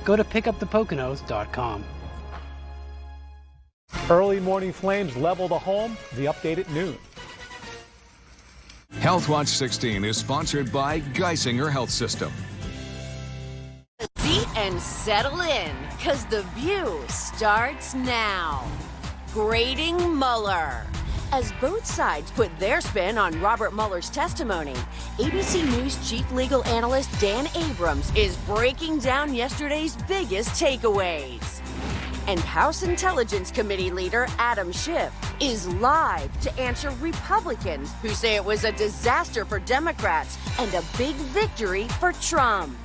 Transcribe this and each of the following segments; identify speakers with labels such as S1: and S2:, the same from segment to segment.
S1: go to pickupthepoconos.com.
S2: Early morning flames leveled a home. The update at noon.
S3: Health Watch 16 is sponsored by Geisinger Health System.
S4: Seat and settle in, because the view starts now. Grading Mueller. As both sides put their spin on Robert Mueller's testimony, ABC News chief legal analyst Dan Abrams is breaking down yesterday's biggest takeaways. And House Intelligence Committee leader Adam Schiff is live to answer Republicans who say it was a disaster for Democrats and a big victory for Trump.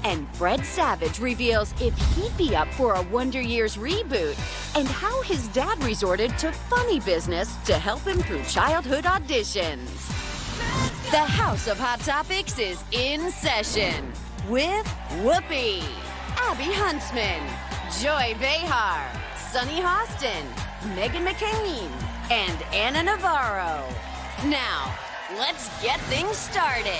S4: And Fred Savage reveals if he'd be up for a Wonder Years reboot and how his dad resorted to funny business to help him through childhood auditions. The House of Hot Topics is in session with Whoopi, Abby Huntsman, Joy Behar, Sunny Hostin, Meghan McCain, and Anna Navarro. Now, let's get things started.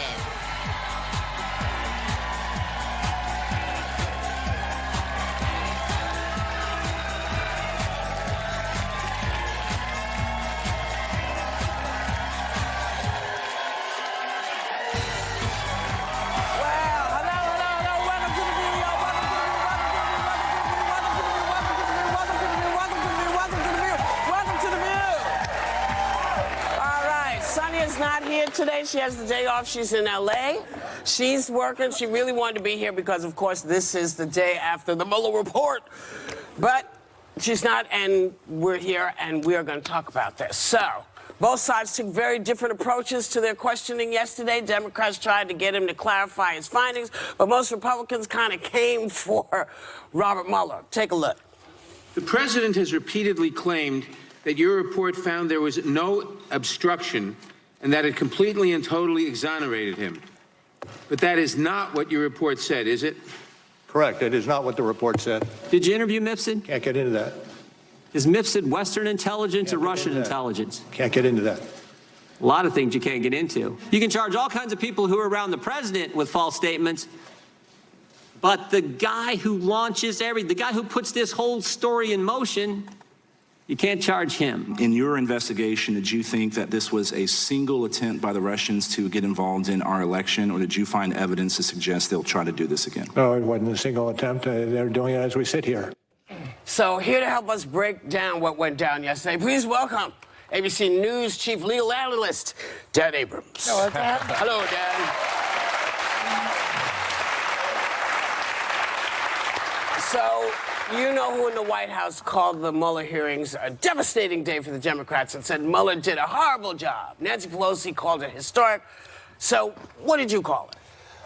S5: Not here today. She has the day off. She's in LA. She's working. She really wanted to be here because, of course, this is the day after the Mueller report. But she's not, and we're here, and we are going to talk about this. So, both sides took very different approaches to their questioning yesterday. Democrats tried to get him to clarify his findings, but most Republicans kind of came for Robert Mueller. Take a look.
S6: The president has repeatedly claimed that your report found there was no obstruction and that it completely and totally exonerated him. But that is not what your report said, is it?
S7: Correct. It is not what the report said.
S8: Did you interview Mifsud?
S7: Can't get into that.
S8: Is Mifsud Western intelligence or Russian intelligence?
S7: Can't get into that.
S8: A lot of things you can't get into. You can charge all kinds of people who are around the president with false statements, but the guy who launches the guy who puts this whole story in motion, you can't charge him.
S9: In your investigation, did you think that this was a single attempt by the Russians to get involved in our election, or did you find evidence to suggest they'll try to do this again?
S7: No, it wasn't a single attempt. They're doing it as we sit here.
S5: So here to help us break down what went down yesterday, please welcome ABC News chief legal analyst, Dan Abrams.
S10: Hello, Dan.
S5: Hello, Dan. So, you know who in the White House called the Mueller hearings a devastating day for the Democrats and said Mueller did a horrible job. Nancy Pelosi called it historic. So, what did you call it?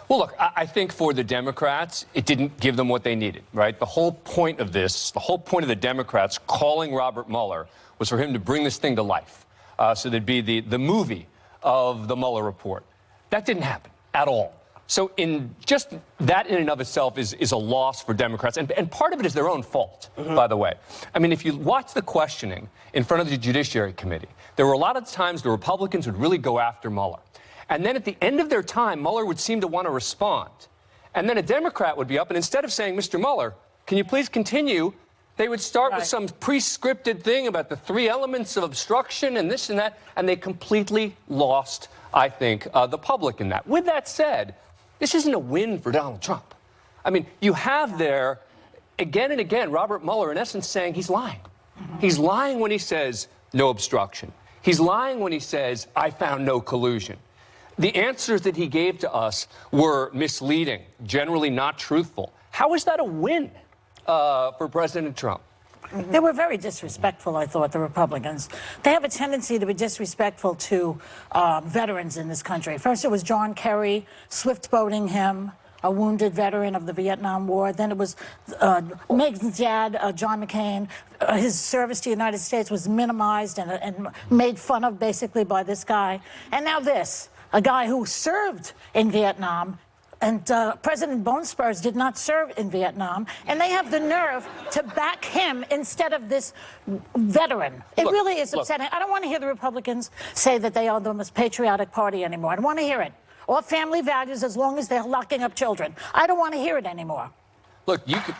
S10: Well, look, I think for the Democrats, it didn't give them what they needed, right? The whole point of this, the whole point of the Democrats calling Robert Mueller was for him to bring this thing to life. So there'd be the movie of the Mueller report. That didn't happen at all. So in just that in and of itself is a loss for Democrats. And part of it is their own fault, by the way. I mean, if you watch the questioning in front of the Judiciary Committee, there were a lot of times the Republicans would really go after Mueller. And then at the end of their time, Mueller would seem to want to respond. And then a Democrat would be up, and instead of saying, Mr. Mueller, can you please continue, they would start with some pre-scripted thing about the 3 elements of obstruction and this and that, and they completely lost, I think, the public in that. With that said, this isn't a win for Donald Trump. I mean, you have there, again and again, Robert Mueller, in essence, saying he's lying. He's lying when he says no obstruction. He's lying when he says, I found no collusion. The answers that he gave to us were misleading, generally not truthful. How is that a win for President Trump?
S11: They were very disrespectful, I thought, the Republicans. They have a tendency to be disrespectful to veterans in this country. First, it was John Kerry, swift-boating him, a wounded veteran of the Vietnam War. Then it was Meg's dad, John McCain. His service to the United States was minimized and made fun of, basically, by this guy. And now this, a guy who served in Vietnam. And President Bone Spurs did not serve in Vietnam, and they have the nerve to back him instead of this veteran. It really is upsetting. I don't want to hear the Republicans say that they are the most patriotic party anymore. I don't want to hear it. Or family values as long as they're locking up children. I don't want to hear it anymore.
S10: Look, you could.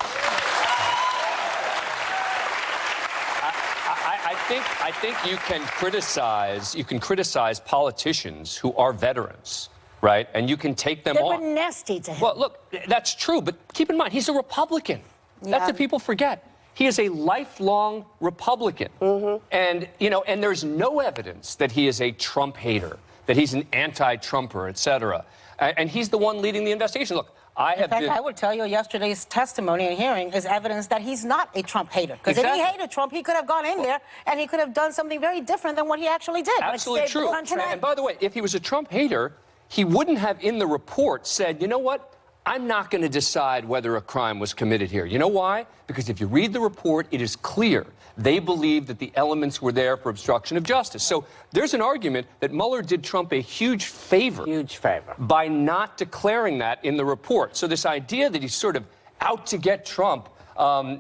S10: I think you can criticize politicians who are veterans, right? And you can take them
S11: They
S10: on.
S11: were nasty to him.
S10: Well, look, that's true, but keep in mind, he's a Republican. That's what people forget. He is a lifelong Republican. And, you know, and there's no evidence that he is a Trump hater, that he's an anti-Trumper, et cetera. And he's the one leading the investigation. Look,
S12: In fact, I would tell you yesterday's testimony and hearing is evidence that he's not a Trump hater. Because if he hated Trump, he could have gone in there and he could have done something very different than what he actually did.
S10: Absolutely true. And by the way, if he was a Trump hater, he wouldn't have in the report said, you know what? I'm not going to decide whether a crime was committed here. You know why? Because if you read the report, it is clear they believe that the elements were there for obstruction of justice. So there's an argument that Mueller did Trump a huge favor by not declaring that in the report. So this idea that he's sort of out to get Trump,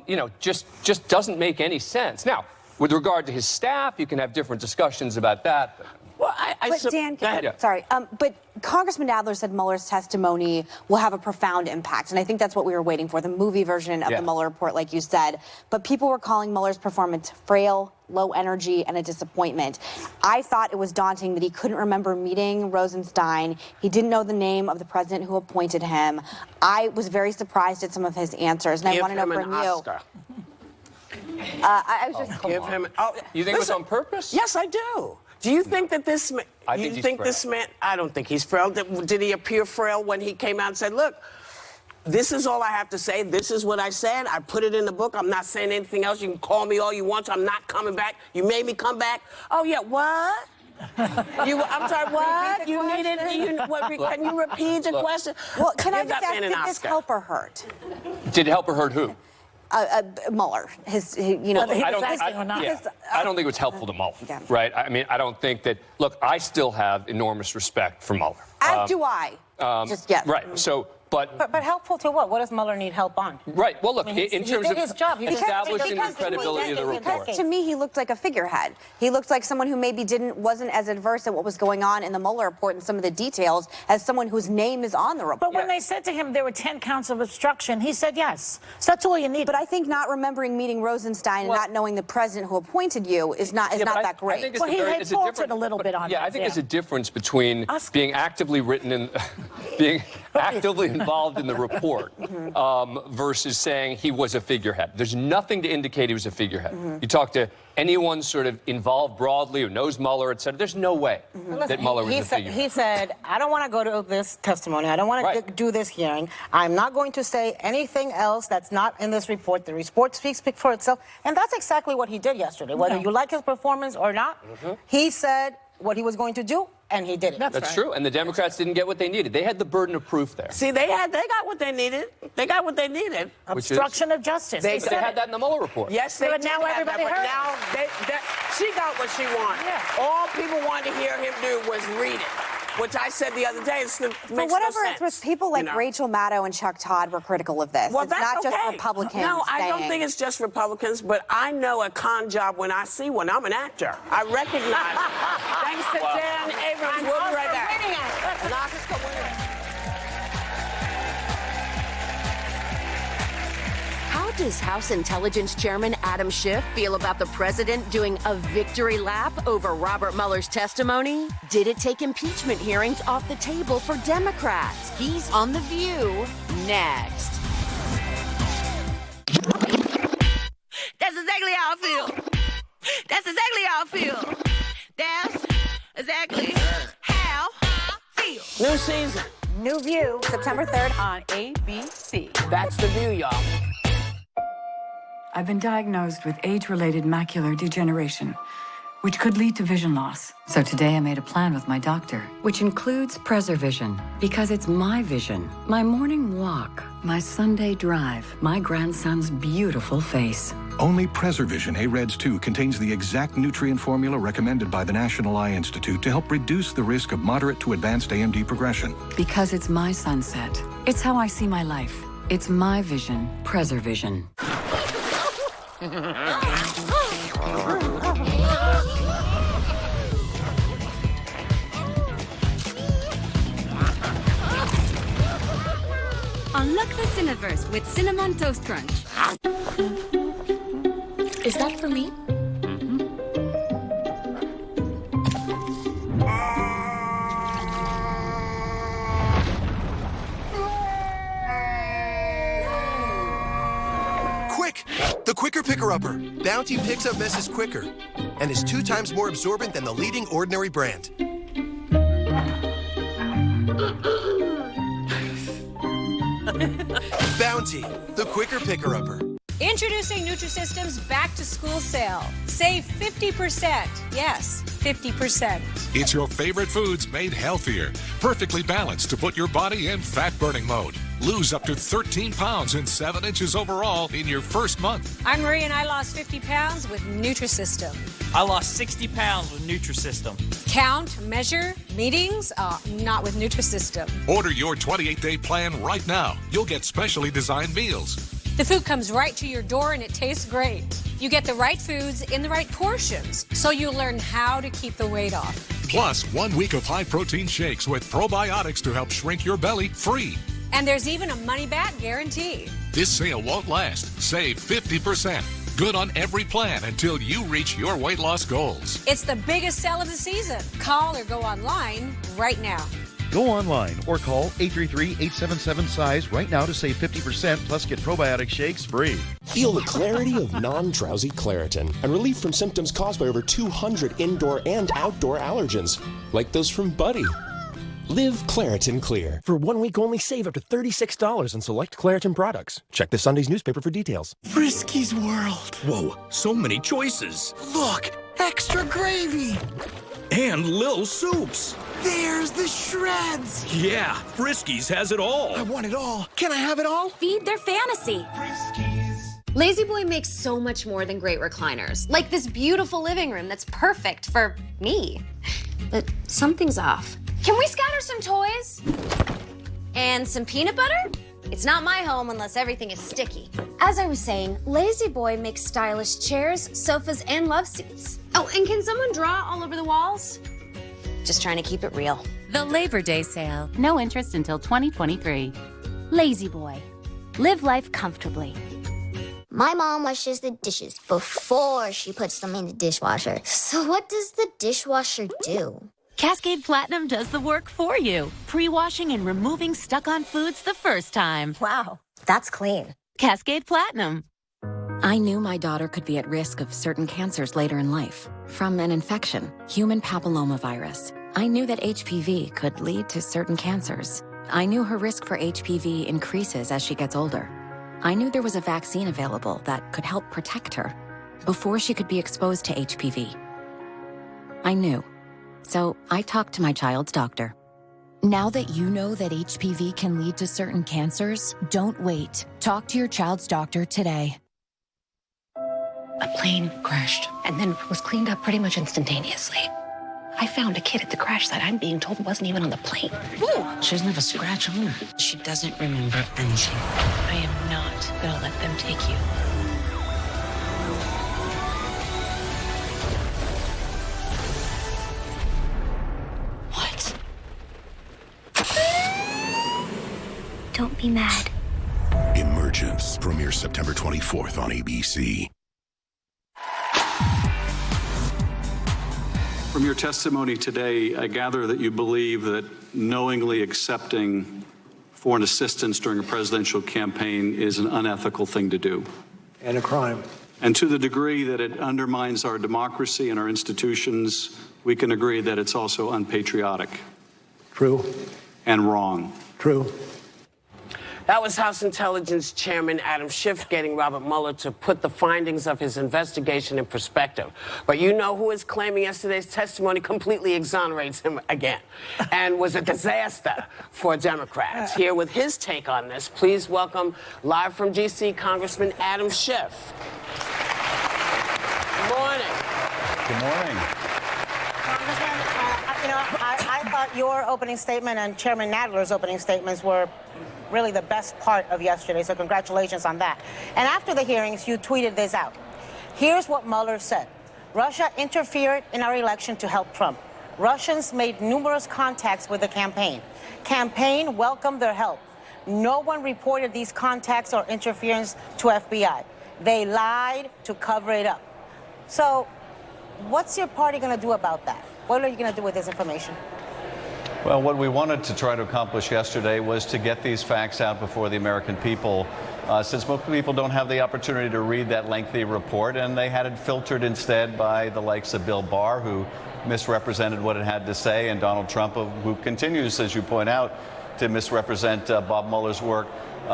S10: you know, just doesn't make any sense. Now, with regard to his staff, you can have different discussions about that.
S5: Well,
S13: but Dan, sorry, but Congressman Nadler said Mueller's testimony will have a profound impact, and I think that's what we were waiting for, the movie version of the Mueller report, like you said. But people were calling Mueller's performance frail, low energy, and a disappointment. I thought it was daunting that he couldn't remember meeting Rosenstein. He didn't know the name of the president who appointed him. I was very surprised at some of his answers, and I want to know from you. I was just
S5: give him.
S10: You think it was on purpose?
S5: Yes, I do. Do you think that this man?
S10: You think
S5: this man? I don't think he's frail. Did he appear frail when he came out and said, "Look, this is all I have to say. This is what I said. I put it in the book. I'm not saying anything else. You can call me all you want. So I'm not coming back. You made me come back. Oh yeah, what? I'm sorry, what? You needed? Can you repeat the question?
S13: Well, can I just ask, did this help or hurt?
S10: Did it help or hurt who?
S13: Mueller,
S10: I don't think it was helpful to Mueller, right? I mean, I don't think that. Look, I still have enormous respect for Mueller.
S13: As do I.
S10: Right. So,
S12: but helpful to what? What does Mueller need help on?
S10: Right. Well, look,
S12: in terms of his job,
S10: establishing the credibility of the report.
S13: To me, he looked like a figurehead. He looked like someone who maybe wasn't as adverse at what was going on in the Mueller report and some of the details as someone whose name is on the report.
S11: But when they said to him there were 10 counts of obstruction, he said yes. So that's all you need.
S13: But I think not remembering meeting Rosenstein and not knowing the president who appointed you is not that great.
S11: Well, he had faulted a little bit on that.
S10: Yeah, I think there's a difference between being actively involved in the report versus saying he was a figurehead. There's nothing to indicate he was a figurehead. You talk to anyone sort of involved broadly who knows Mueller, et cetera, there's no way that Mueller was a figurehead.
S12: He said, I don't want to go to this testimony. I don't want to do this hearing. I'm not going to say anything else that's not in this report. The report speaks for itself. And that's exactly what he did yesterday. Whether you like his performance or not, he said what he was going to do, and he did it.
S10: That's true. And the Democrats didn't get what they needed. They had the burden of proof there.
S5: See, they got what they needed. They got what they needed.
S11: Obstruction of justice.
S5: They
S10: had that in the Mueller report.
S5: Yes, they
S11: but
S5: did
S11: now
S5: have
S11: everybody
S5: that, but
S11: heard
S5: now she got what she wanted. All people wanted to hear him do was read it. Which I said the other day, makes no sense.
S13: For whatever it's worth, people like Rachel Maddow and Chuck Todd were critical of this.
S5: Well,
S13: it's
S5: that's
S13: not just Republicans.
S5: No, I don't think it's just Republicans, but I know a con job when I see one. I'm an actor. I recognize it. Thanks to Dan Abrams. We'll be right back. An Oscar winner.
S4: How does House Intelligence Chairman Adam Schiff feel about the president doing a victory lap over Robert Mueller's testimony? Did it take impeachment hearings off the table for Democrats? He's on The View next.
S14: That's exactly how I feel. That's exactly how I feel. That's exactly how I feel.
S5: New season.
S13: New View, September 3rd on
S14: ABC.
S5: That's The View, y'all.
S15: I've been diagnosed with age-related macular degeneration, which could lead to vision loss. So today I made a plan with my doctor, which includes PreserVision, because it's my vision, my morning walk, my Sunday drive, my grandson's beautiful face.
S16: Only PreserVision AREDS 2 contains the exact nutrient formula recommended by the National Eye Institute to help reduce the risk of moderate to advanced AMD progression.
S15: Because it's my sunset. It's how I see my life. It's my vision, PreserVision. Unlock the Cineverse with Cinnamon Toast Crunch. Is that for me?
S17: Quick! The Quicker Picker-Upper. Bounty picks up messes quicker and is 2 times more absorbent than the leading Ordinary brand. Bounty, the Quicker Picker-Upper.
S18: Introducing Nutrisystem's back-to-school sale. Save 50%. Yes, 50%.
S19: It's your favorite foods made healthier, perfectly balanced to put your body in fat-burning mode. Lose up to 13 pounds and 7 inches overall in your first month.
S18: I'm Marie, and I lost 50 pounds with Nutrisystem.
S20: I lost 60 pounds with Nutrisystem.
S18: Count, measure, meetings? Not with Nutrisystem.
S19: Order your 28-day plan right now. You'll get specially designed meals.
S18: The food comes right to your door and it tastes great. You get the right foods in the right portions, so you learn how to keep the weight off.
S19: Plus, 1 week of high-protein shakes with probiotics to help shrink your belly free.
S18: And there's even a money-back guarantee.
S19: This sale won't last. Save 50%. Good on every plan until you reach your weight loss goals.
S18: It's the biggest sale of the season. Call or go online right now.
S21: Go online or call 833-877-SIZE right now to save 50% plus get probiotic shakes free.
S22: Feel the clarity of non-drowsy Claritin and relief from symptoms caused by over 200 indoor and outdoor allergens, like those from Buddy. Live Claritin Clear. For 1 week only, save up to $36 on select Claritin products. Check this Sunday's newspaper for details.
S23: Frisky's World. Whoa, so many choices. Look, extra gravy. And little soups. There's the shreds. Yeah, Frisky's has it all. I want it all. Can I have it all?
S24: Feed their fantasy. Lazy Boy makes so much more than great recliners. Like this beautiful living room that's perfect for me. But something's off. Can we scatter some toys? And some peanut butter? It's not my home unless everything is sticky. As I was saying, Lazy Boy makes stylish chairs, sofas, and love seats. Oh, and can someone draw all over the walls? Just trying to keep it real.
S25: The Labor Day sale. No interest until 2023.
S24: Lazy Boy. Live life comfortably.
S26: My mom washes the dishes before she puts them in the dishwasher. So what does the dishwasher do?
S25: Cascade Platinum does the work for you. Pre-washing and removing stuck-on foods the first time.
S24: Wow, that's clean.
S25: Cascade Platinum.
S15: I knew my daughter could be at risk of certain cancers later in life. From an infection, human papillomavirus. I knew that HPV could lead to certain cancers. I knew her risk for HPV increases as she gets older. I knew there was a vaccine available that could help protect her before she could be exposed to HPV. I knew. So I talked to my child's doctor. Now that you know that HPV can lead to certain cancers, don't wait. Talk to your child's doctor today.
S27: A plane crashed and then was cleaned up pretty much instantaneously. I found a kid at the crash site I'm being told wasn't even on the plane. Ooh.
S28: She doesn't have a scratch on her. She doesn't remember anything.
S27: I am not gonna let them take you.
S26: What? Don't be mad.
S29: Emergence premieres September 24th on ABC.
S30: From your testimony today, I gather that you believe that knowingly accepting foreign assistance during a presidential campaign is an unethical thing to do.
S7: And a crime.
S30: And to the degree that it undermines our democracy and our institutions, we can agree that it's also unpatriotic.
S7: True.
S30: And wrong.
S7: True.
S5: That was House Intelligence Chairman Adam Schiff getting Robert Mueller to put the findings of his investigation in perspective. But you know who is claiming yesterday's testimony completely exonerates him again and was a disaster for Democrats. Here with his take on this, please welcome, live from D.C., Congressman Adam Schiff. Good morning.
S30: Good morning.
S12: Congressman, I thought your opening statement and Chairman Nadler's opening statements were really the best part of yesterday, so congratulations on that. And after the hearings, you tweeted this out. Here's what Mueller said. Russia interfered in our election to help Trump. Russians made numerous contacts with the campaign. Campaign welcomed their help. no one reported these contacts or interference to FBI. They lied to cover it up. So what's your party going to do about that? What are you going to do with this information?
S1: Well, what we wanted to try to accomplish yesterday was to get these facts out before the American people, since most people don't have the opportunity to read that lengthy report, and they had it filtered instead by the likes of Bill Barr, who misrepresented what it had to say, and Donald Trump, who continues, as you point out, to misrepresent Bob Mueller's work.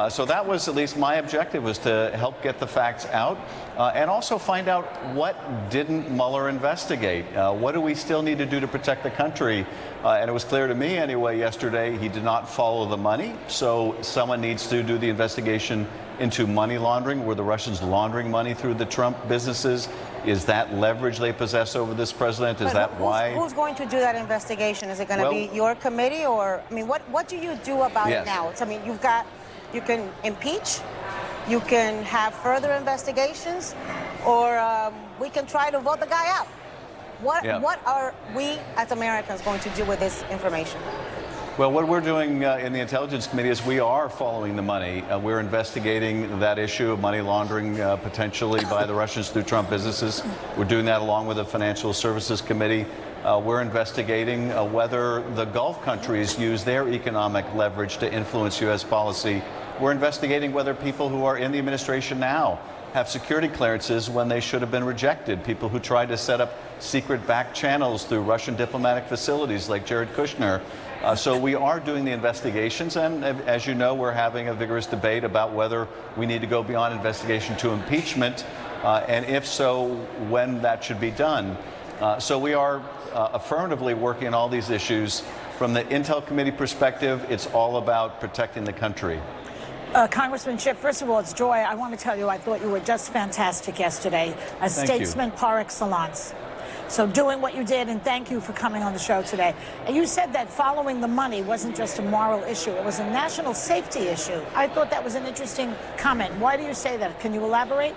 S1: So that was at least my objective, was to help get the facts out and also find out what didn't Mueller investigate. What do we still need to do to protect the country? And it was clear to me anyway yesterday he did not follow the money. So someone needs to do the investigation into money laundering. Were the Russians laundering money through the Trump businesses? Is that leverage they possess over this president? Is that why?
S12: Who's going to do that investigation? Is it going to be your committee, or I mean, what do you do about it now? I mean, you can impeach, you can have further investigations, or we can try to vote the guy out. What are we as Americans going to do with this information?
S1: Well, what we're doing in the Intelligence Committee is we are following the money. We're investigating that issue of money laundering potentially by the Russians through Trump businesses. We're doing that along with the Financial Services Committee. We're investigating whether the Gulf countries use their economic leverage to influence U.S. policy. We're investigating whether people who are in the administration now have security clearances when they should have been rejected. People who tried to set up secret back channels through Russian diplomatic facilities like Jared Kushner. So we are doing the investigations, and as you know, we're having a vigorous debate about whether we need to go beyond investigation to impeachment, and if so, when that should be done. So we are affirmatively working on all these issues. From the Intel Committee perspective, it's all about protecting the country.
S2: Congressman Schiff, first of all, it's joy. I want to tell you, I thought you were just fantastic yesterday. A statesman par excellence. So doing what you did, and thank you for coming on the show today. And you said that following the money wasn't just a moral issue, it was a national safety issue. I thought that was an interesting comment. Why do you say that? Can you elaborate?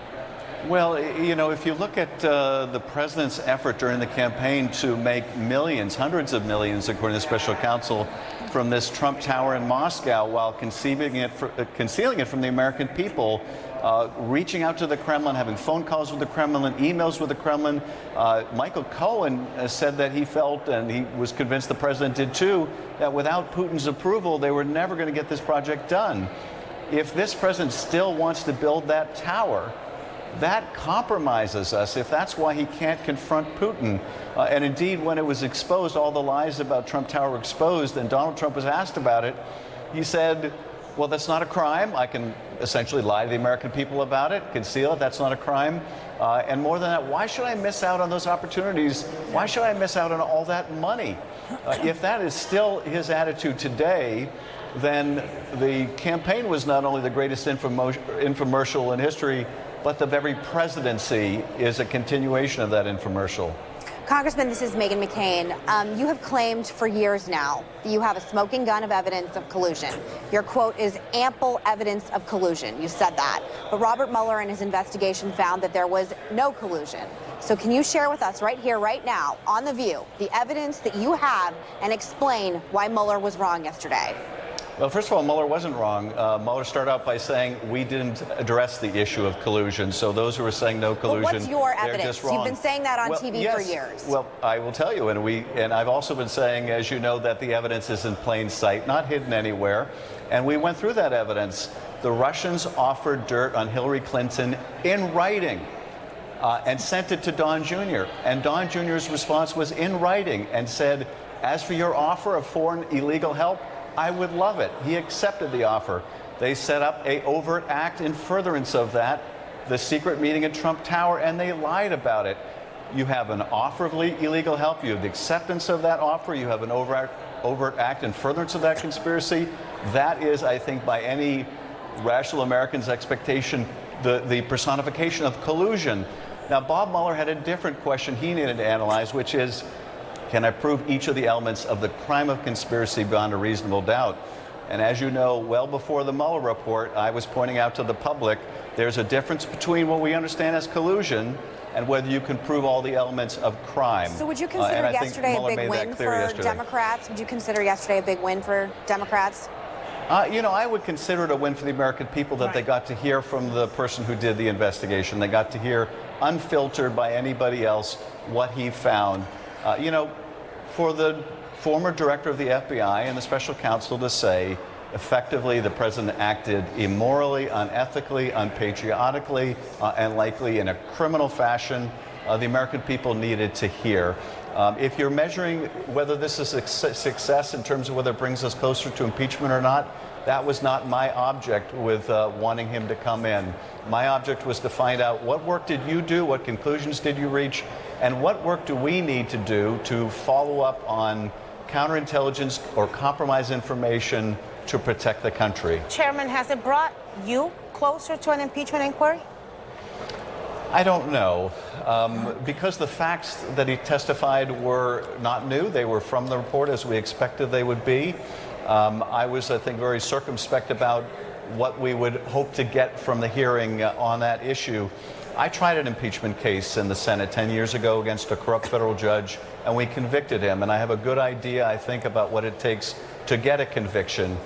S1: Well, you know, if you look at the president's effort during the campaign to make millions, hundreds of millions, according to the special counsel, from this Trump Tower in Moscow, while concealing it from the American people, reaching out to the Kremlin, having phone calls with the Kremlin, emails with the Kremlin. Michael Cohen said that he felt, and he was convinced the president did too, that without Putin's approval, they were never going to get this project done. If this president still wants to build that tower, that compromises us if that's why he can't confront Putin. And indeed, when it was exposed, all the lies about Trump Tower were exposed, and Donald Trump was asked about it, he said, well, that's not a crime. I can essentially lie to the American people about it, conceal it. That's not a crime. And more than that, why should I miss out on those opportunities? Why should I miss out on all that money? If that is still his attitude today, then the campaign was not only the greatest infomercial in history, but the very presidency is a continuation of that infomercial.
S3: Congressman, this is Meghan McCain. You have claimed for years now that you have a smoking gun of evidence of collusion. Your quote is ample evidence of collusion. You said that. But Robert Mueller in his investigation found that there was no collusion. So can you share with us right here, right now, on The View, the evidence that you have and explain why Mueller was wrong yesterday?
S1: Well, first of all, Mueller wasn't wrong. Mueller started out by saying we didn't address the issue of collusion. So those who are saying no collusion,
S3: but what's your
S1: they're
S3: evidence?
S1: just wrong.
S3: You've been saying that on TV
S1: yes.
S3: for years.
S1: Well, I will tell you, and I've also been saying, as you know, that the evidence is in plain sight, not hidden anywhere. And we went through that evidence. The Russians offered dirt on Hillary Clinton in writing. And sent it to Don Jr. And Don Jr.'s response was in writing and said, as for your offer of foreign illegal help, I would love it. He accepted the offer. They set up an overt act in furtherance of that, the secret meeting at Trump Tower, and they lied about it. You have an offer of illegal help. You have the acceptance of that offer. You have an overt act in furtherance of that conspiracy. That is, I think, by any rational American's expectation, the personification of collusion. Now, Bob Mueller had a different question he needed to analyze, which is, can I prove each of the elements of the crime of conspiracy beyond a reasonable doubt? And as you know, well before the Mueller report, I was pointing out to the public, there's a difference between what we understand as collusion and whether you can prove all the elements of crime.
S3: So would you consider yesterday a big win for Democrats? Would you consider yesterday a big win for Democrats?
S1: I would consider it a win for the American people that they got to hear from the person who did the investigation. They got to hear, unfiltered by anybody else, what he found. For the former director of the FBI and the special counsel to say, effectively, the president acted immorally, unethically, unpatriotically, and likely in a criminal fashion, the American people needed to hear. If you're measuring whether this is a success in terms of whether it brings us closer to impeachment or not, that was not my object with wanting him to come in. My object was to find out what work did you do, what conclusions did you reach, and what work do we need to do to follow up on counterintelligence or compromise information to protect the country.
S12: Chairman, has it brought you closer to an impeachment inquiry?
S1: I don't know. Because the facts that he testified were not new, they were from the report as we expected they would be. I was, I think, very circumspect about what we would hope to get from the hearing on that issue. I tried an impeachment case in the Senate 10 years ago against a corrupt federal judge, and we convicted him. And I have a good idea, I think, about what it takes to get a conviction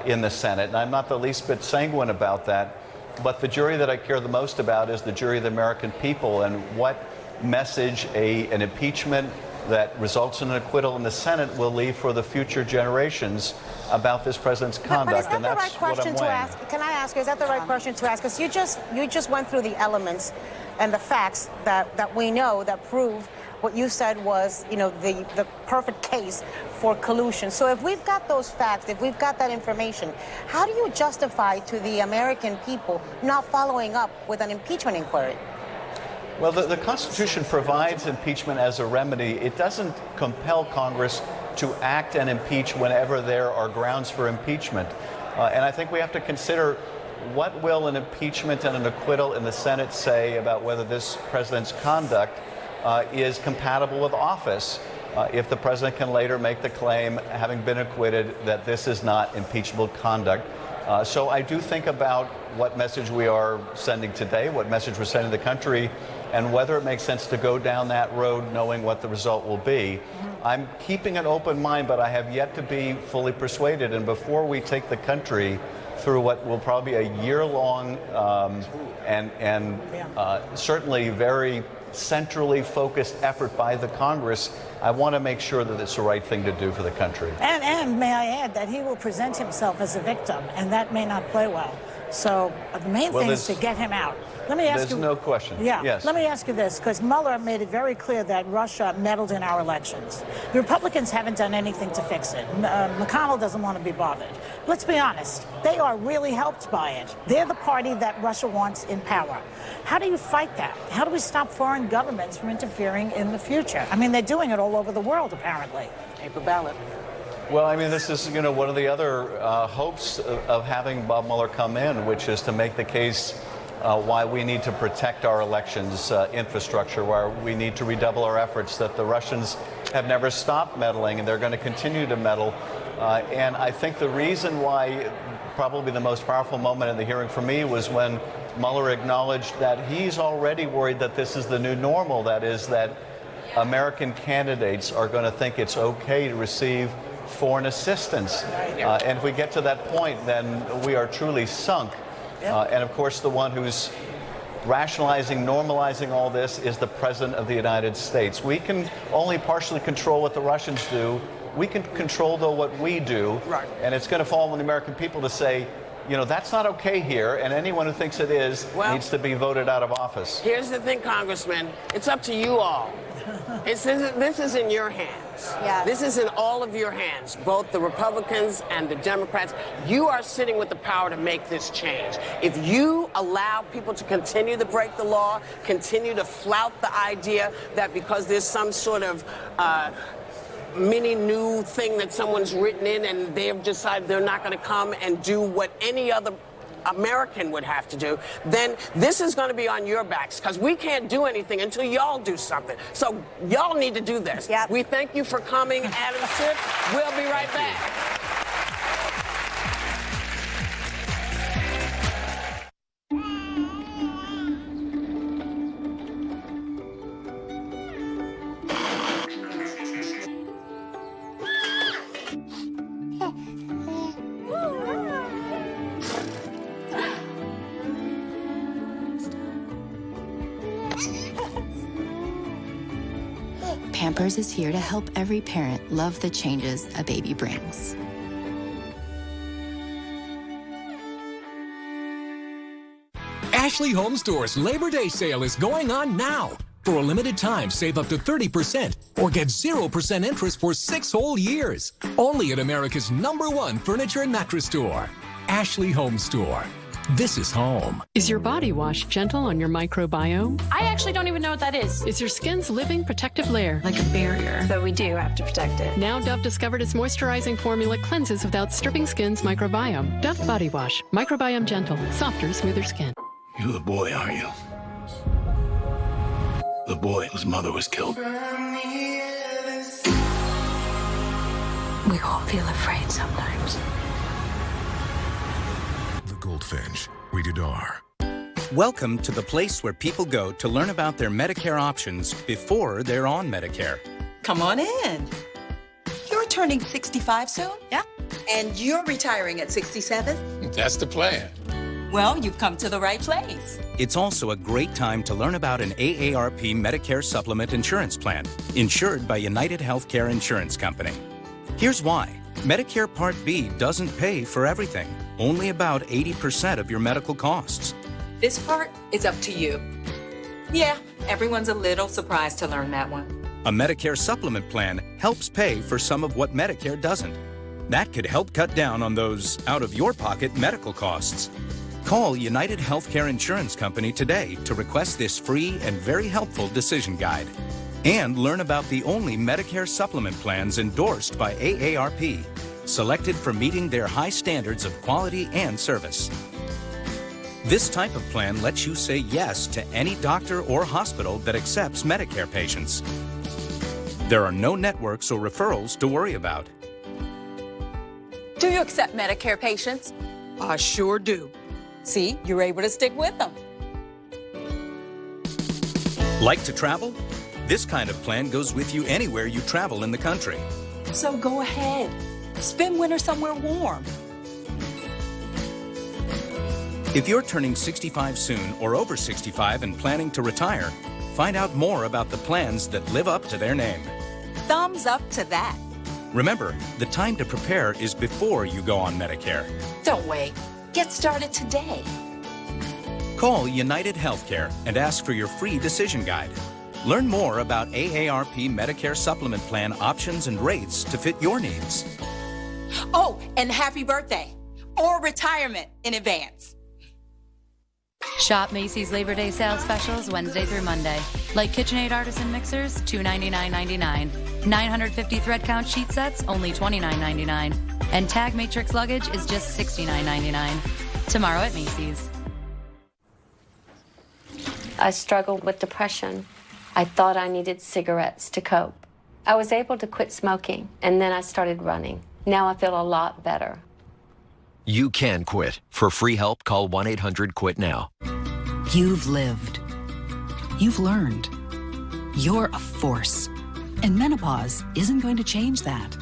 S1: in the Senate. And I'm not the least bit sanguine about that. But the jury that I care the most about is the jury of the American people, and what message an impeachment that results in an acquittal in the Senate will leave for the future generations about this president's conduct.
S12: But is that
S1: and
S12: the
S1: that's
S12: right question
S1: what I'm
S12: to
S1: weighing.
S12: ask? Can I ask you, is that the right question to ask? Because you just went through the elements and the facts that we know that prove what you said was, the perfect case for collusion. So if we've got those facts, if we've got that information, how do you justify to the American people not following up with an impeachment inquiry?
S1: Well, the Constitution provides impeachment as a remedy. It doesn't compel Congress to act and impeach whenever there are grounds for impeachment. And I think we have to consider, what will an impeachment and an acquittal in the Senate say about whether this president's conduct is compatible with office, if the president can later make the claim, having been acquitted, that this is not impeachable conduct. So I do think about what message we are sending today, what message we're sending the country, and whether it makes sense to go down that road knowing what the result will be. I'm keeping an open mind, but I have yet to be fully persuaded. And before we take the country through what will probably be a year-long and certainly very centrally focused effort by the Congress, I want to make sure that it's the right thing to do for the country.
S2: And may I add that he will present himself as a victim, and that may not play well. So the main thing is to get him out. Let me ask you.
S1: There's no question.
S2: Yeah.
S1: Yes.
S2: Let me ask you this, because Mueller made it very clear that Russia meddled in our elections. The Republicans haven't done anything to fix it. McConnell doesn't want to be bothered. Let's be honest. They are really helped by it. They're the party that Russia wants in power. How do you fight that? How do we stop foreign governments from interfering in the future? I mean, they're doing it all over the world, apparently.
S12: Paper ballot.
S1: Well, I mean, this is, one of the other hopes of having Bob Mueller come in, which is to make the case why we need to protect our elections infrastructure, why we need to redouble our efforts, that the Russians have never stopped meddling and they're going to continue to meddle. And I think the reason why probably the most powerful moment in the hearing for me was when Mueller acknowledged that he's already worried that this is the new normal, that is, that American candidates are going to think it's okay to receive foreign assistance. And if we get to that point, then we are truly sunk. And of course, the one who's rationalizing, normalizing all this is the President of the United States. We can only partially control what the Russians do. We can control, though, what we do. Right. And it's going to fall on the American people to say, that's not okay here, and anyone who thinks it is needs to be voted out of office.
S5: Here's the thing, Congressman. It's up to you all. This is in your hands.
S3: Yeah.
S5: This is in all of your hands, both the Republicans and the Democrats. You are sitting with the power to make this change. If you allow people to continue to break the law, continue to flout the idea that because there's some sort of mini new thing that someone's written in and they've decided they're not going to come and do what any other American would have to do, then this is going to be on your backs, because we can't do anything until y'all do something. So y'all need to do this. Yep. We thank you for coming, Adam Schiff. We'll be right back.
S4: Pampers is here to help every parent love the changes a baby brings.
S6: Ashley Home Store's Labor Day sale is going on now. For a limited time, save up to 30% or get 0% interest for 6 whole years. Only at America's #1 furniture and mattress store, Ashley Home Store. This is home.
S8: Is your body wash gentle on your microbiome?
S9: I actually don't even know what that is.
S8: Is your skin's living protective layer
S9: Like a barrier. So we do have to protect it.
S8: Now Dove discovered its moisturizing formula cleanses without stripping skin's microbiome. Dove Body Wash. Microbiome gentle. Softer, smoother skin.
S29: You're the boy, aren't you? The boy whose mother was killed.
S28: We all feel afraid sometimes.
S29: The Goldfinch, rated R.
S10: Welcome to the place where people go to learn about their Medicare options before they're on Medicare.
S11: Come on in. You're turning 65 soon? Yeah. And you're retiring at 67?
S10: That's the plan.
S11: Well, you've come to the right place.
S10: It's also a great time to learn about an AARP Medicare Supplement Insurance Plan, insured by United Healthcare Insurance Company. Here's why. Medicare Part B doesn't pay for everything, only about 80% of your medical costs.
S11: This part is up to you. Yeah, everyone's a little surprised to learn that one.
S10: A Medicare Supplement Plan helps pay for some of what Medicare doesn't. That could help cut down on those out-of-your-pocket medical costs. Call United Healthcare Insurance Company today to request this free and very helpful decision guide. And learn about the only Medicare supplement plans endorsed by AARP, selected for meeting their high standards of quality and service. This type of plan lets you say yes to any doctor or hospital that accepts Medicare patients. There are no networks or referrals to worry about.
S11: Do you accept Medicare patients? I sure do. See, you're able to stick with them.
S10: Like to travel? This kind of plan goes with you anywhere you travel in the country.
S11: So go ahead. Spend winter somewhere warm.
S10: If you're turning 65 soon or over 65 and planning to retire, find out more about the plans that live up to their name.
S11: Thumbs up to that.
S10: Remember, the time to prepare is before you go on Medicare.
S11: Don't wait. Get started today.
S10: Call United Healthcare and ask for your free decision guide. Learn more about AARP Medicare Supplement Plan options and rates to fit your needs.
S11: Oh, and happy birthday or retirement in advance.
S25: Shop Macy's Labor Day sales specials Wednesday through Monday. Like KitchenAid Artisan Mixers, $299.99. 950 thread count sheet sets, only $29.99. And Tag Matrix luggage is just $69.99. Tomorrow at Macy's.
S24: I struggled with depression. I thought I needed cigarettes to cope. I was able to quit smoking, and then I started running. Now I feel a lot better.
S13: You can quit. For free help, call 1-800-QUIT-NOW.
S14: You've lived. You've learned. You're a force. And menopause isn't going to change that.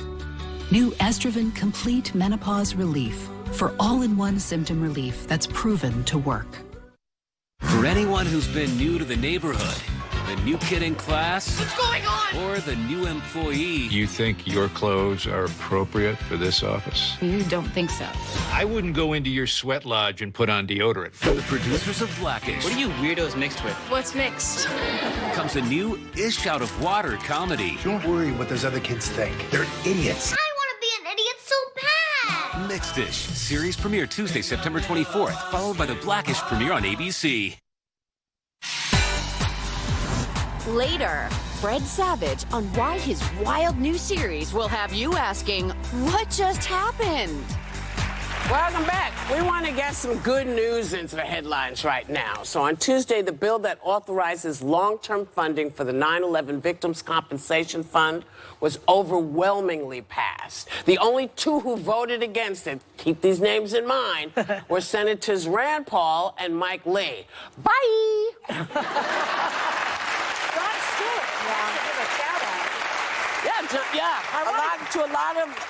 S14: New Estroven Complete Menopause Relief for all-in-one symptom relief that's proven to work.
S16: For anyone who's been new to the neighborhood, the new kid in class,
S9: What's going on?
S16: or the new employee.
S17: You think your clothes are appropriate for this office?
S25: You don't think so?
S17: I wouldn't go into your sweat lodge and put on deodorant.
S16: From the producers of Blackish.
S20: What are you weirdos mixed with?
S9: What's mixed?
S16: Comes a new Ish Out of Water comedy.
S7: Don't worry what those other kids think. They're idiots.
S26: I want to be an idiot so bad.
S16: Mixed Ish. Series premiere Tuesday, September 24th, followed by the Blackish premiere on ABC.
S25: Later, Fred Savage on why his wild new series will have you asking, what just happened?
S5: Welcome back. We want to get some good news into the headlines right now. So on Tuesday, the bill that authorizes long-term funding for the 9/11 Victims' Compensation Fund was overwhelmingly passed. The only two who voted against it, keep these names in mind, were Senators Rand Paul and Mike Lee. Bye!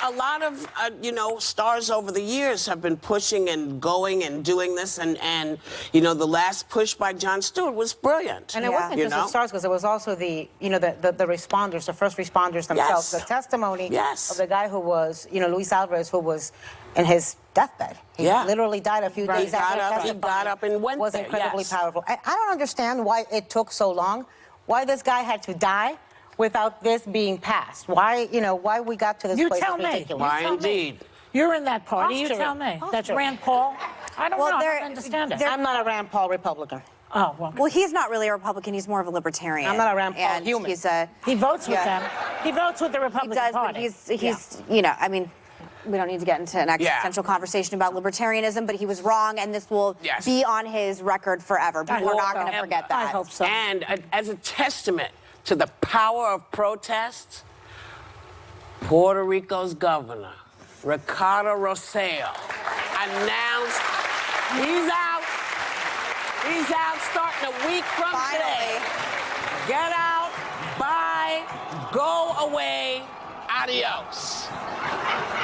S5: A lot of you know, stars over the years have been pushing and going and doing this, and you know, the last push by Jon Stewart was brilliant.
S2: And it wasn't just the stars, because it was also the, you know, the responders, the first responders themselves. The testimony of the guy who was, you know, Luis Alvarez, who was in his deathbed. He literally died a few days after
S5: he got up and went
S2: was
S5: there.
S2: incredibly powerful. I don't understand why it took so long, why this guy had to die without this being passed. Why, you know, why we got to this place is ridiculous.
S5: Why indeed?
S12: You're in that party. You
S2: Posture.
S12: tell me. That's
S2: Posture.
S12: Rand Paul. I don't know. I don't understand it.
S2: I'm not a Rand Paul Republican.
S12: Oh, well.
S3: Well, he's not really a Republican. He's more of a libertarian.
S2: I'm not a Rand Paul
S3: and
S2: human.
S12: He votes with them. He votes with the Republican
S3: He does,
S12: Party.
S3: but he's you know, I mean, we don't need to get into an existential conversation about libertarianism, but he was wrong, and this will be on his record forever. People are not going to forget that.
S12: I hope so.
S5: And as a testament to the power of protests, Puerto Rico's governor, Ricardo Rosselló, announced he's out. He's out starting a week from today. Get out, bye, go away, adios.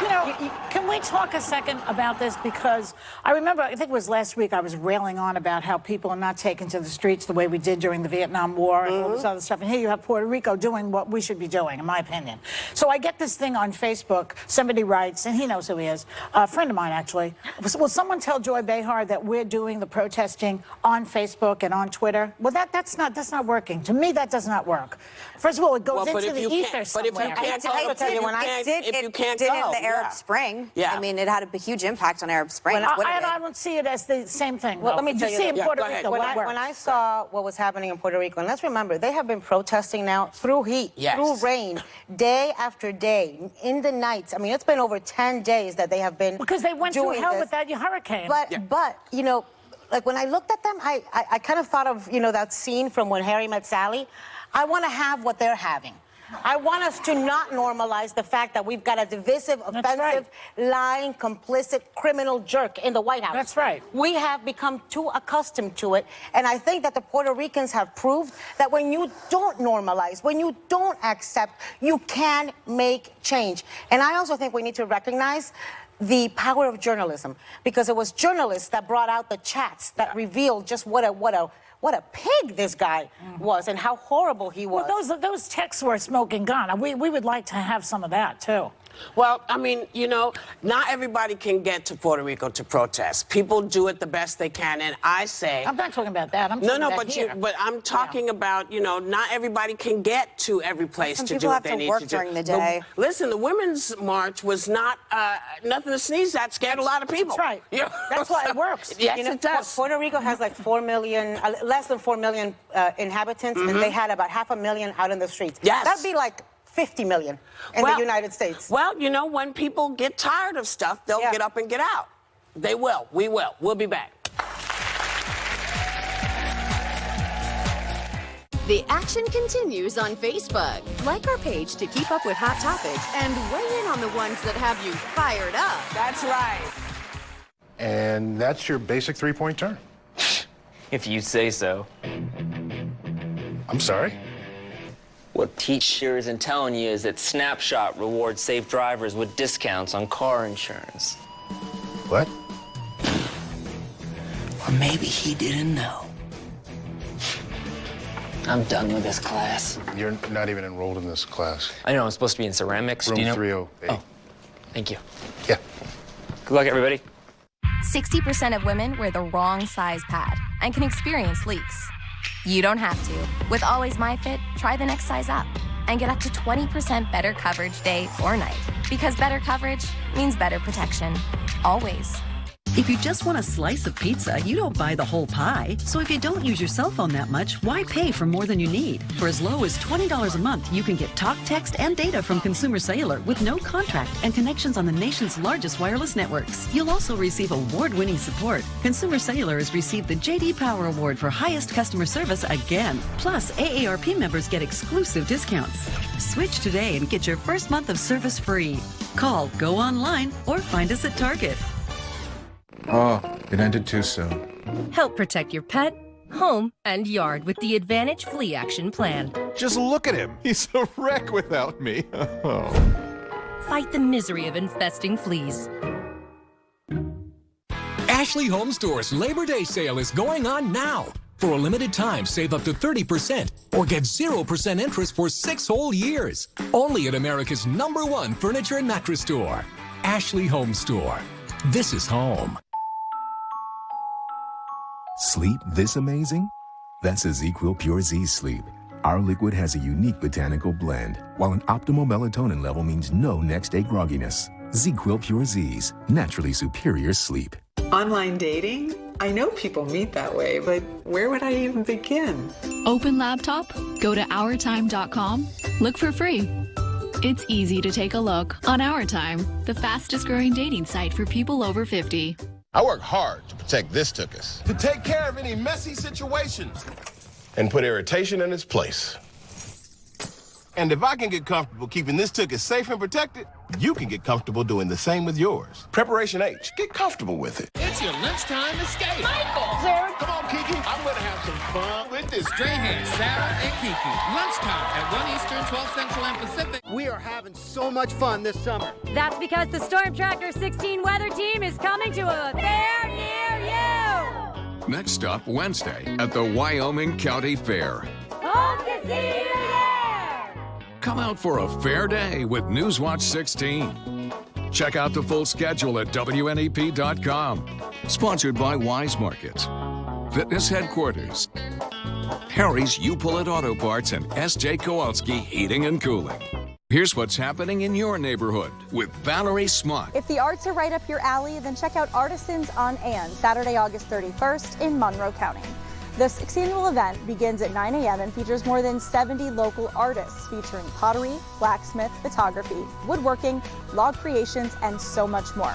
S12: You know, can we talk a second about this? Because I remember, I think it was last week, I was railing on about how people are not taken to the streets the way we did during the Vietnam War and all this other stuff. And here you have Puerto Rico doing what we should be doing, in my opinion. So I get this thing on Facebook. Somebody writes, and he knows who he is, a friend of mine, actually. Will someone tell Joy Behar that we're doing the protesting on Facebook and on Twitter? Well, that's not working. To me, that does not work. First of all, it goes into the ether somewhere.
S5: But if you can't go,
S3: It did in the Arab Spring. I mean, it had a huge impact on Arab Spring.
S12: I don't see it as the same thing.
S2: Well, let me tell you.
S12: See in Puerto Rico,
S2: when I saw what was happening in Puerto Rico, and let's remember, they have been protesting now through heat, through rain, day after day, in the nights. I mean, it's been over 10 days that they have been
S12: because they went through hell with that hurricane.
S2: But you know, like when I looked at them, I kind of thought of, you know, that scene from When Harry Met Sally. I want to have what they're having. I want us to not normalize the fact that we've got a divisive, offensive, lying, complicit, criminal jerk in the White House.
S12: That's right.
S2: We have become too accustomed to it, and I think that the Puerto Ricans have proved that when you don't normalize, when you don't accept, you can make change. And I also think we need to recognize the power of journalism, because it was journalists that brought out the chats that revealed just what a pig this guy was and how horrible he was.
S12: Well, those texts were a smoking gun. We would like to have some of that, too.
S5: Well, I mean, you know, not everybody can get to Puerto Rico to protest. People do it the best they can, and I say...
S12: I'm not talking about that. I'm talking about here.
S5: But I'm talking about, you know, not everybody can get to every place to do what they need to do.
S3: Some people have to work during the day.
S5: Listen, the Women's March was not nothing to sneeze at. Scared a lot of people.
S12: That's right.
S5: You know?
S2: That's why it works.
S5: Yes,
S2: you know,
S5: it does.
S2: Puerto Rico has like 4 million, less than 4 million inhabitants, and they had about 500,000 out in the streets.
S5: Yes.
S2: That'd be like 50 million in the United States.
S5: Well, you know, when people get tired of stuff, they'll get up and get out. They will. We will. We'll be back.
S15: The action continues on Facebook. Like our page to keep up with hot topics and weigh in on the ones that have you fired up.
S5: That's right.
S7: And that's your basic three-point turn?
S18: If you say so.
S7: I'm sorry?
S18: What teacher isn't telling you is that Snapshot rewards safe drivers with discounts on car insurance.
S7: What?
S18: Or maybe he didn't know. I'm done with this class.
S7: You're not even enrolled in this class.
S18: I know, I'm supposed to be in ceramics.
S7: Room
S18: Do you know?
S7: 308.
S18: Oh, thank you.
S7: Yeah.
S18: Good luck, everybody.
S24: 60% of women wear the wrong size pad and can experience leaks. You don't have to. With Always MyFit, try the next size up and get up to 20% better coverage day or night. Because better coverage means better protection. Always.
S19: If you just want a slice of pizza, you don't buy the whole pie. So if you don't use your cell phone that much, why pay for more than you need? For as low as $20 a month, you can get talk, text, and data from Consumer Cellular with no contract and connections on the nation's largest wireless networks. You'll also receive award-winning support. Consumer Cellular has received the J.D. Power Award for highest customer service again. Plus, AARP members get exclusive discounts. Switch today and get your first month of service free. Call, go online, or find us at Target.
S17: Oh, it ended too soon.
S21: Help protect your pet
S1: home, and yard with the Advantage Flea Action Plan.
S4: Just look at him. He's a wreck without me.
S1: Fight the misery of infesting fleas.
S6: Ashley Home Store's Labor Day sale is going on now. For a limited time, save up to 30% or get 0% interest for 6 whole years. Only at America's #1 furniture and mattress store. Ashley Home Store. This is home.
S8: Sleep this amazing? That's ZzzQuil Pure Z Sleep. Our liquid has a unique botanical blend, while an optimal melatonin level means no next-day grogginess. ZzzQuil Pure Z's, naturally superior sleep.
S21: Online dating? I know people meet that way, but where would I even begin?
S22: Open laptop, go to OurTime.com, look for free. It's easy to take a look on Our Time, the fastest growing dating site for people over 50.
S23: I work hard to protect this tuchus, to take care of any messy situations, and put irritation in its place. And if I can get comfortable keeping this tuchus safe and protected, you can get comfortable doing the same with yours. Preparation H. Get comfortable with it.
S27: It's your lunchtime escape.
S23: Michael! Sarah, come on, Kiki. I'm going to have some fun with this.
S27: Strahan, Sarah, and Kiki. Lunchtime at 1 Eastern, 12 Central, and Pacific.
S28: We are having so much fun this summer.
S30: That's because the Storm Tracker 16 weather team is coming to a fair near you.
S31: Next up, Wednesday at the Wyoming County Fair.
S30: Hope to see you there.
S31: Come out for a fair day with Newswatch 16. Check out the full schedule at WNEP.com. Sponsored by Wise Markets, Fitness Headquarters, Harry's U-Pullet Auto Parts, and S.J. Kowalski Heating and Cooling. Here's what's happening in your neighborhood with Valerie Smock.
S32: If the arts are right up your alley, then check out Artisans on Ann, Saturday, August 31st in Monroe County. The 6th annual event begins at 9 a.m. and features more than 70 local artists featuring pottery, blacksmith, photography, woodworking, log creations, and so much more.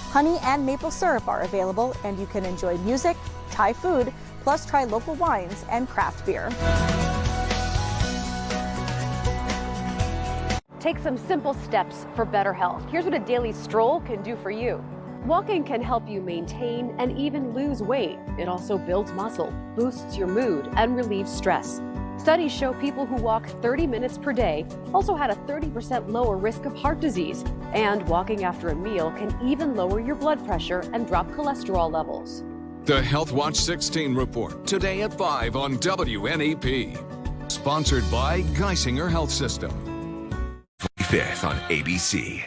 S32: Honey and maple syrup are available, and you can enjoy music, Thai food, plus try local wines and craft beer.
S33: Take some simple steps for better health. Here's what a daily stroll can do for you. Walking can help you maintain and even lose weight. It also builds muscle, boosts your mood, and relieves stress. Studies show people who walk 30 minutes per day also had a 30% lower risk of heart disease. And walking after a meal can even lower your blood pressure and drop cholesterol levels.
S31: The Health Watch 16 report today at 5 on WNEP. Sponsored by Geisinger Health System.
S29: 5th on ABC.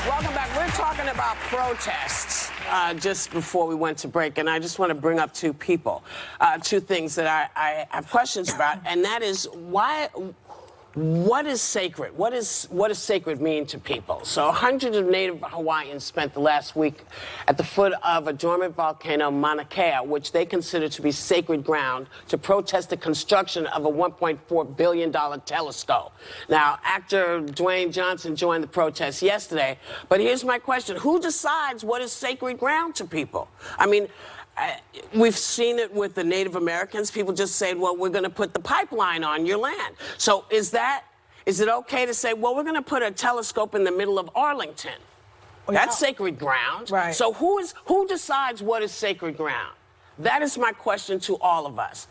S5: Welcome back. We're talking about protests just before we went to break, and I just want to bring up two things that I have questions about, and that is what is sacred? What does sacred mean to people? So hundreds of Native Hawaiians spent the last week at the foot of a dormant volcano, Mauna Kea, which they consider to be sacred ground, to protest the construction of a $1.4 billion telescope. Now, actor Dwayne Johnson joined the protest yesterday, but here's my question. Who decides what is sacred ground to people? I mean, we've seen it with the Native Americans. People just say, well, we're going to put the pipeline on your land. So is it okay to say, well, we're going to put a telescope in the middle of Arlington? That's sacred ground. Right. So who decides what is sacred ground? That is my question to all of us.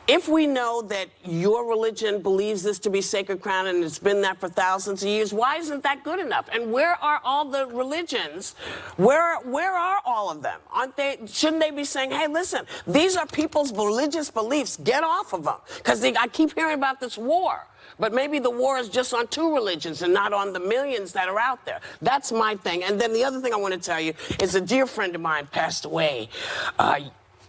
S5: If we know that your religion believes this to be sacred ground and it's been that for thousands of years, why isn't that good enough? And where are all the religions? Where are all of them? Shouldn't they be saying, hey, listen, these are people's religious beliefs. Get off of them. Because I keep hearing about this war. But maybe the war is just on two religions and not on the millions that are out there. That's my thing. And then the other thing I want to tell you is a dear friend of mine passed away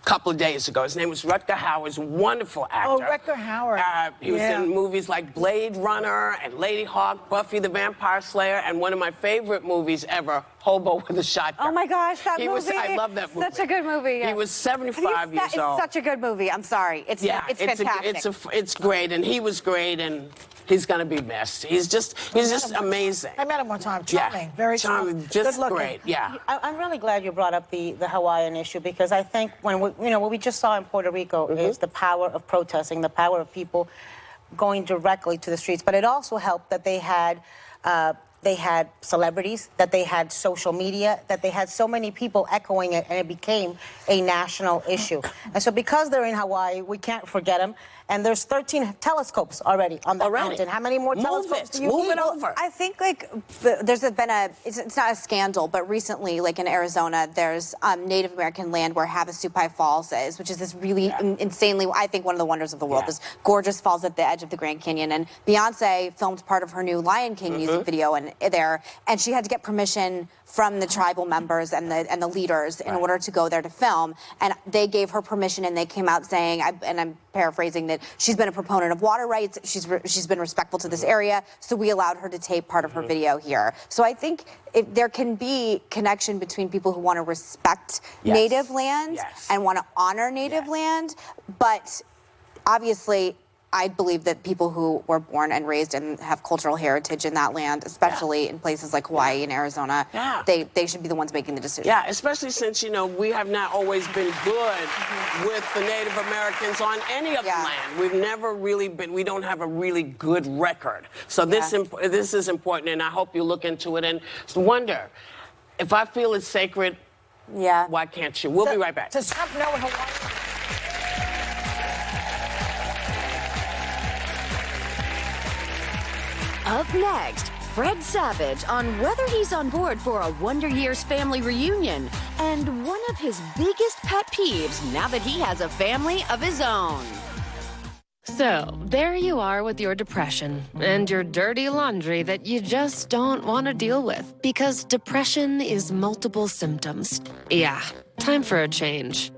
S5: couple of days ago. His name was Rutger Hauer. He's a wonderful actor.
S12: Oh, Rutger Hauer.
S5: He was in movies like Blade Runner and Lady Hawk, Buffy the Vampire Slayer, and one of my favorite movies ever, Hobo with a Shotgun.
S3: Oh my gosh, that movie.
S5: I love that movie.
S3: Such a good movie.
S5: He was 75 years old.
S3: It's such a good movie. I'm sorry. It's fantastic.
S5: It's great, and he was great, and he's gonna be missed. He's just amazing.
S12: I met him one time. Charming, very
S5: charming, just great. Yeah.
S2: I'm really glad you brought up the Hawaiian issue, because I think what we just saw in Puerto Rico is the power of protesting, the power of people going directly to the streets. But it also helped that they had they had celebrities, that they had social media, that they had so many people echoing it, and it became a national issue. And so because they're in Hawaii, we can't forget them. And there's 13 telescopes already on the mountain. How many more telescopes do you need?
S5: Move it over.
S3: I think, like, there's been it's not a scandal, but recently, like in Arizona, there's Native American land where Havasupai Falls is, which is this really insanely, I think, one of the wonders of the world. This gorgeous falls at the edge of the Grand Canyon. And Beyonce filmed part of her new Lion King music video there, and she had to get permission from the tribal members and the leaders in order to go there to film. And they gave her permission, and they came out saying, and I'm paraphrasing, that she's been a proponent of water rights, she's been respectful to this area, so we allowed her to tape part of her video here. So I think if there can be connection between people who want to respect Native land and want to honor Native land, but obviously I believe that people who were born and raised and have cultural heritage in that land, especially in places like Hawaii and Arizona, they should be the ones making the decision.
S5: Yeah, especially since, you know, we have not always been good with the Native Americans on any of the land. We've never really been, we don't have a really good record. So this is important, and I hope you look into it and wonder, if I feel it's sacred, why can't you? We'll be right back.
S12: Does Trump know Hawaii?
S7: Up next, Fred Savage on whether he's on board for a Wonder Years family reunion and one of his biggest pet peeves now that he has a family of his own.
S1: So, there you are with your depression and your dirty laundry that you just don't want to deal with, because depression is multiple symptoms. Yeah, time for a change.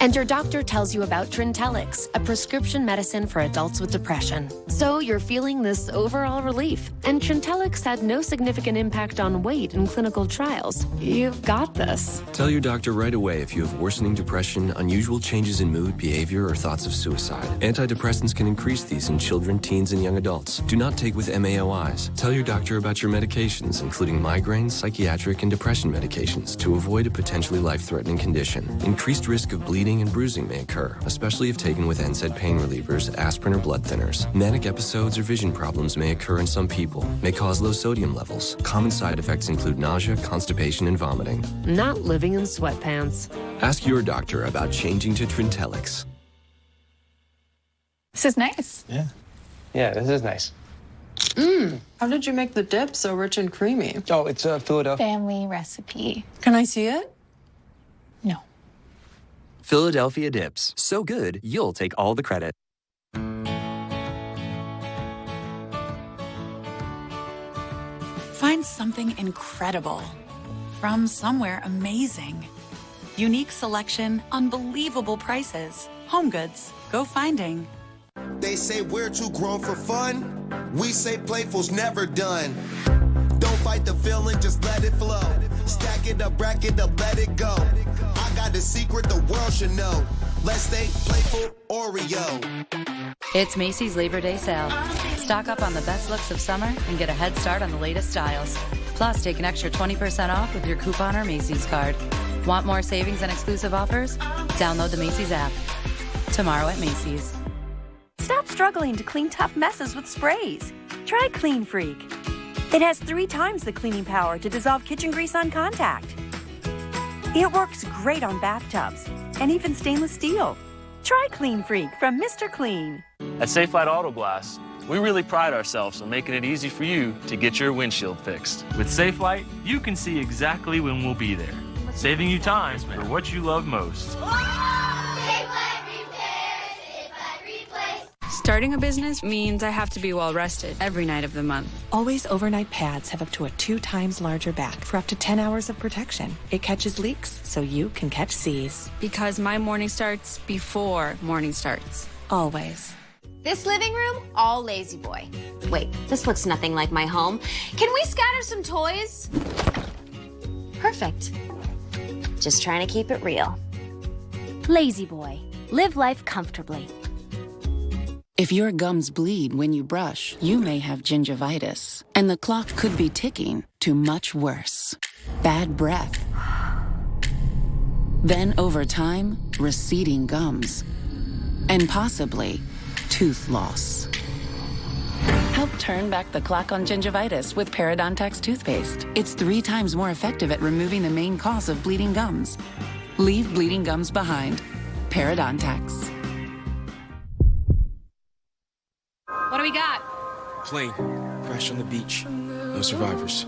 S1: And your doctor tells you about Trintellix, a prescription medicine for adults with depression. So you're feeling this overall relief. And Trintellix had no significant impact on weight in clinical trials. You've got this.
S9: Tell your doctor right away if you have worsening depression, unusual changes in mood, behavior, or thoughts of suicide. Antidepressants can increase these in children, teens, and young adults. Do not take with MAOIs. Tell your doctor about your medications, including migraine, psychiatric, and depression medications, to avoid a potentially life-threatening condition. Increased risk of bleeding and bruising may occur, especially if taken with NSAID pain relievers, aspirin, or blood thinners. Manic episodes or vision problems may occur in some people, may cause low sodium levels. Common side effects include nausea, constipation, and vomiting.
S1: Not living in sweatpants.
S9: Ask your doctor about changing to Trintellix.
S10: This is nice.
S11: Yeah, this is nice.
S10: How did you make the dip so rich and creamy?
S11: Oh, it's a Philadelphia.
S10: Family recipe. Can I see it? No.
S13: Philadelphia dips. So good, you'll take all the credit.
S14: Find something incredible from somewhere amazing. Unique selection, unbelievable prices. Home Goods. Go finding.
S15: They say we're too grown for fun. We say playful's never done. Don't fight the feeling, just let it flow. Stack it up, rack it up, let it go. I got a secret the world should know. Let's stay playful, Oreo.
S16: It's Macy's Labor Day sale. Stock up on the best looks of summer and get a head start on the latest styles. Plus, take an extra 20% off with your coupon or Macy's card. Want more savings and exclusive offers? Download the Macy's app. Tomorrow at Macy's.
S30: Stop struggling to clean tough messes with sprays. Try Clean Freak. It has 3 times the cleaning power to dissolve kitchen grease on contact. It works great on bathtubs and even stainless steel. Try Clean Freak from Mr. Clean.
S18: At Safelite Auto Glass, we really pride ourselves on making it easy for you to get your windshield fixed. With Safelite, you can see exactly when we'll be there, saving you time for what you love most.
S20: Starting a business means I have to be well rested every night of the month.
S24: Always overnight pads have up to a 2 times larger back for up to 10 hours of protection. It catches leaks so you can catch seas.
S20: Because my morning starts before morning starts.
S24: Always.
S25: This living room, all lazy boy. Wait, this looks nothing like my home. Can we scatter some toys? Perfect. Just trying to keep it real.
S26: Lazy boy. Live life comfortably.
S34: If your gums bleed when you brush, you may have gingivitis, and the clock could be ticking to much worse. Bad breath. Then over time, receding gums, and possibly tooth loss. Help turn back the clock on gingivitis with Parodontax toothpaste. It's 3 times more effective at removing the main cause of bleeding gums. Leave bleeding gums behind. Parodontax.
S25: What do we got?
S4: Plane crashed on the beach. No survivors.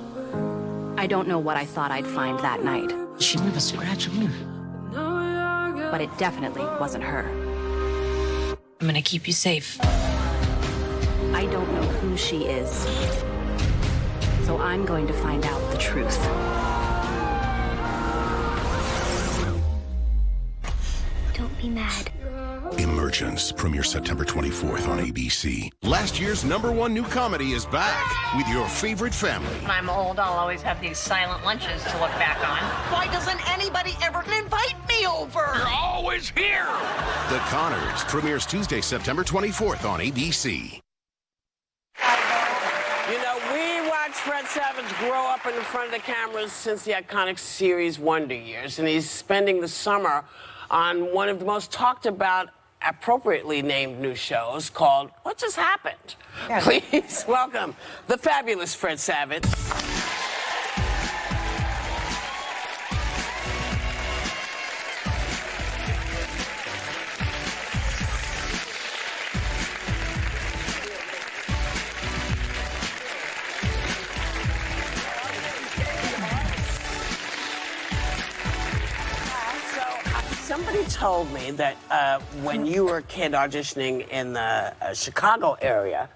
S30: I don't know what I thought I'd find that night.
S25: She leave a scratch on you.
S30: But it definitely wasn't her.
S25: I'm gonna keep you safe.
S30: I don't know who she is. So I'm going to find out the truth.
S26: Don't be mad.
S6: Emergence premieres September 24th on ABC. Last year's #1 new comedy is back with your favorite family.
S8: When I'm old, I'll always have these silent lunches to look back on. Why doesn't anybody ever invite me over? You're always here.
S6: The Connors premieres Tuesday, September 24th on ABC.
S5: You know, we watched Fred Savage grow up in the front of the cameras since the iconic series Wonder Years, and he's spending the summer on one of the most talked about, appropriately named new shows called What Just Happened? Yes. Please welcome the fabulous Fred Savage. Somebody told me that when you were a kid auditioning in the Chicago area,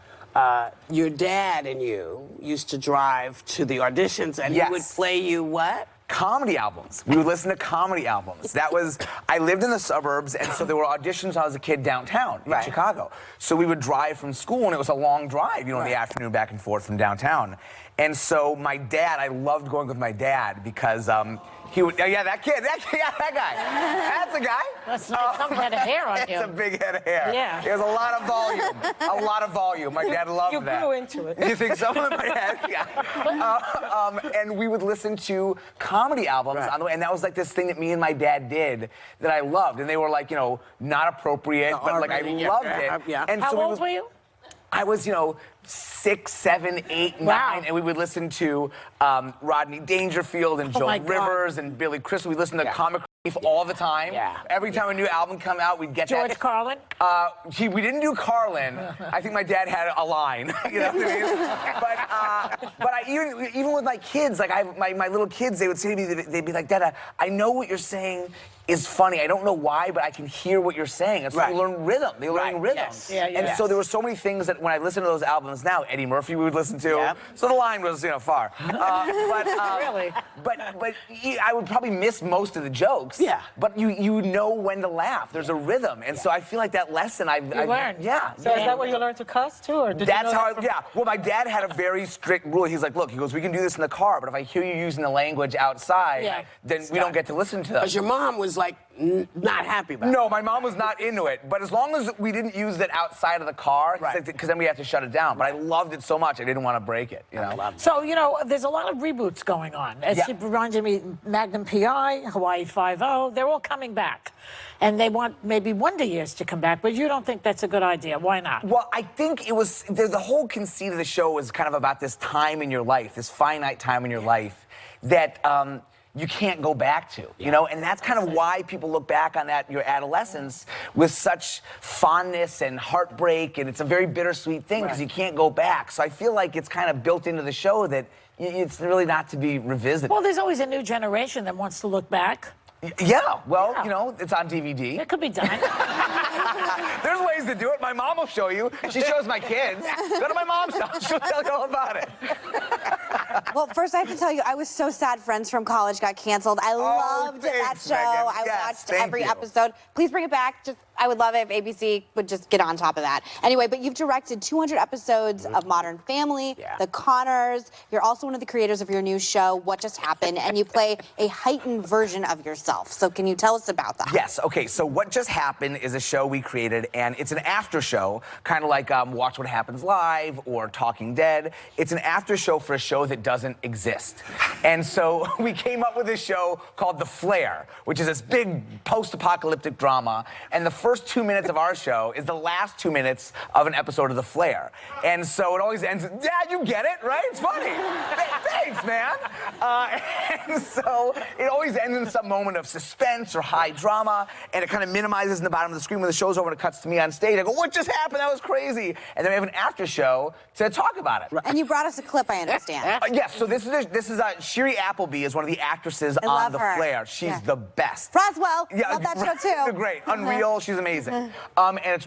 S5: your dad and you used to drive to the auditions, and he would play you what?
S17: Comedy albums. We would listen to comedy albums. That was, I lived in the suburbs, and so there were auditions when I was a kid downtown in Chicago. So we would drive from school, and it was a long drive, you know, in the afternoon back and forth from downtown. And so my dad, I loved going with my dad because he would, yeah, that kid, that guy. That's a guy.
S12: That's nice. Some head of hair on you.
S17: It's a big head of hair.
S12: Yeah.
S17: There's a lot of volume. A lot of volume. My dad loved that.
S12: You grew into it.
S17: You think so? My dad, yeah. And we would listen to comedy albums on the way, and that was like this thing that me and my dad did that I loved. And they were like, you know, not appropriate, but like I loved it.
S5: Yeah.
S17: And
S12: How
S17: so
S12: old were you?
S17: I was, you know, 6, 7, 8, 9, and we would listen to Rodney Dangerfield and Joan Rivers and Billy Crystal. We listened to Comic Relief all the time. Yeah. Every time a new album come out, we'd get
S12: George Carlin?
S17: We didn't do Carlin. I think my dad had a line. You know what I mean? But I, even with my kids, like my little kids, they would say to me, they'd be like, Dada, I know what you're saying is funny. I don't know why, but I can hear what you're saying. It's like they learn rhythm. They learn rhythm.
S12: Yes. Yeah,
S17: and so there were so many things that when I listen to those albums now, Eddie Murphy we would listen to. So the line was, you know, far.
S12: Really?
S17: But I would probably miss most of the jokes. Yeah. But you know when to laugh. There's a rhythm. And so I feel like that lesson I've
S12: learned.
S17: Yeah.
S12: So is that where you learned to cuss too? Or did
S17: That's
S12: you know
S17: how,
S12: that
S17: yeah. Well, my dad had a very strict rule. He's like, look, he goes, we can do this in the car, but if I hear you using the language outside, then we don't get to listen to them.
S5: Because your mom was like, not happy about it.
S17: No, my mom was not into it. But as long as we didn't use it outside of the car, because then we had to shut it down. But I loved it so much, I didn't want to break it. You know.
S12: So, you know, there's a lot of reboots going on. It reminded me, Magnum P.I., Hawaii Five-0, they're all coming back. And they want maybe Wonder Years to come back, but you don't think that's a good idea. Why not?
S17: Well, I think it was, the whole conceit of the show was kind of about this time in your life, this finite time in your life that you can't go back to, you know? And that's kind of why people look back on your adolescence with such fondness and heartbreak, and it's a very bittersweet thing because you can't go back. So I feel like it's kind of built into the show that it's really not to be revisited.
S12: Well, there's always a new generation that wants to look back.
S17: Yeah, well, you know, it's on DVD.
S12: It could be done.
S17: There's ways to do it. My mom will show you. She shows my kids. Go to my mom's house. She'll tell you all about it.
S3: Well, first I have to tell you, I was so sad Friends from College got canceled. I loved that show. I watched every episode. Please bring it back. I would love it if ABC would just get on top of that. Anyway, but you've directed 200 episodes of Modern Family, The Connors. You're also one of the creators of your new show, What Just Happened, and you play a heightened version of yourself. So can you tell us about that?
S17: Yes, okay, so What Just Happened is a show we created, and it's an after show, kind of like Watch What Happens Live or Talking Dead. It's an after show for a show that doesn't exist. And so we came up with this show called The Flare, which is this big post-apocalyptic drama, and the first first 2 minutes of our show is the last 2 minutes of an episode of The Flair. And so it always ends, yeah, you get it, right? It's funny. Thanks, man. And so it always ends in some moment of suspense or high drama, and it kind of minimizes in the bottom of the screen when the show's over and it cuts to me on stage. I go, what just happened? That was crazy. And then we have an after show to talk about it.
S3: And you brought us a clip, I understand.
S17: Yes, so this is Shiri Appleby is one of the actresses
S3: I
S17: on
S3: love
S17: The
S3: her.
S17: Flair. She's the best.
S3: Roswell, love that show too.
S17: Great, unreal. She's amazing. And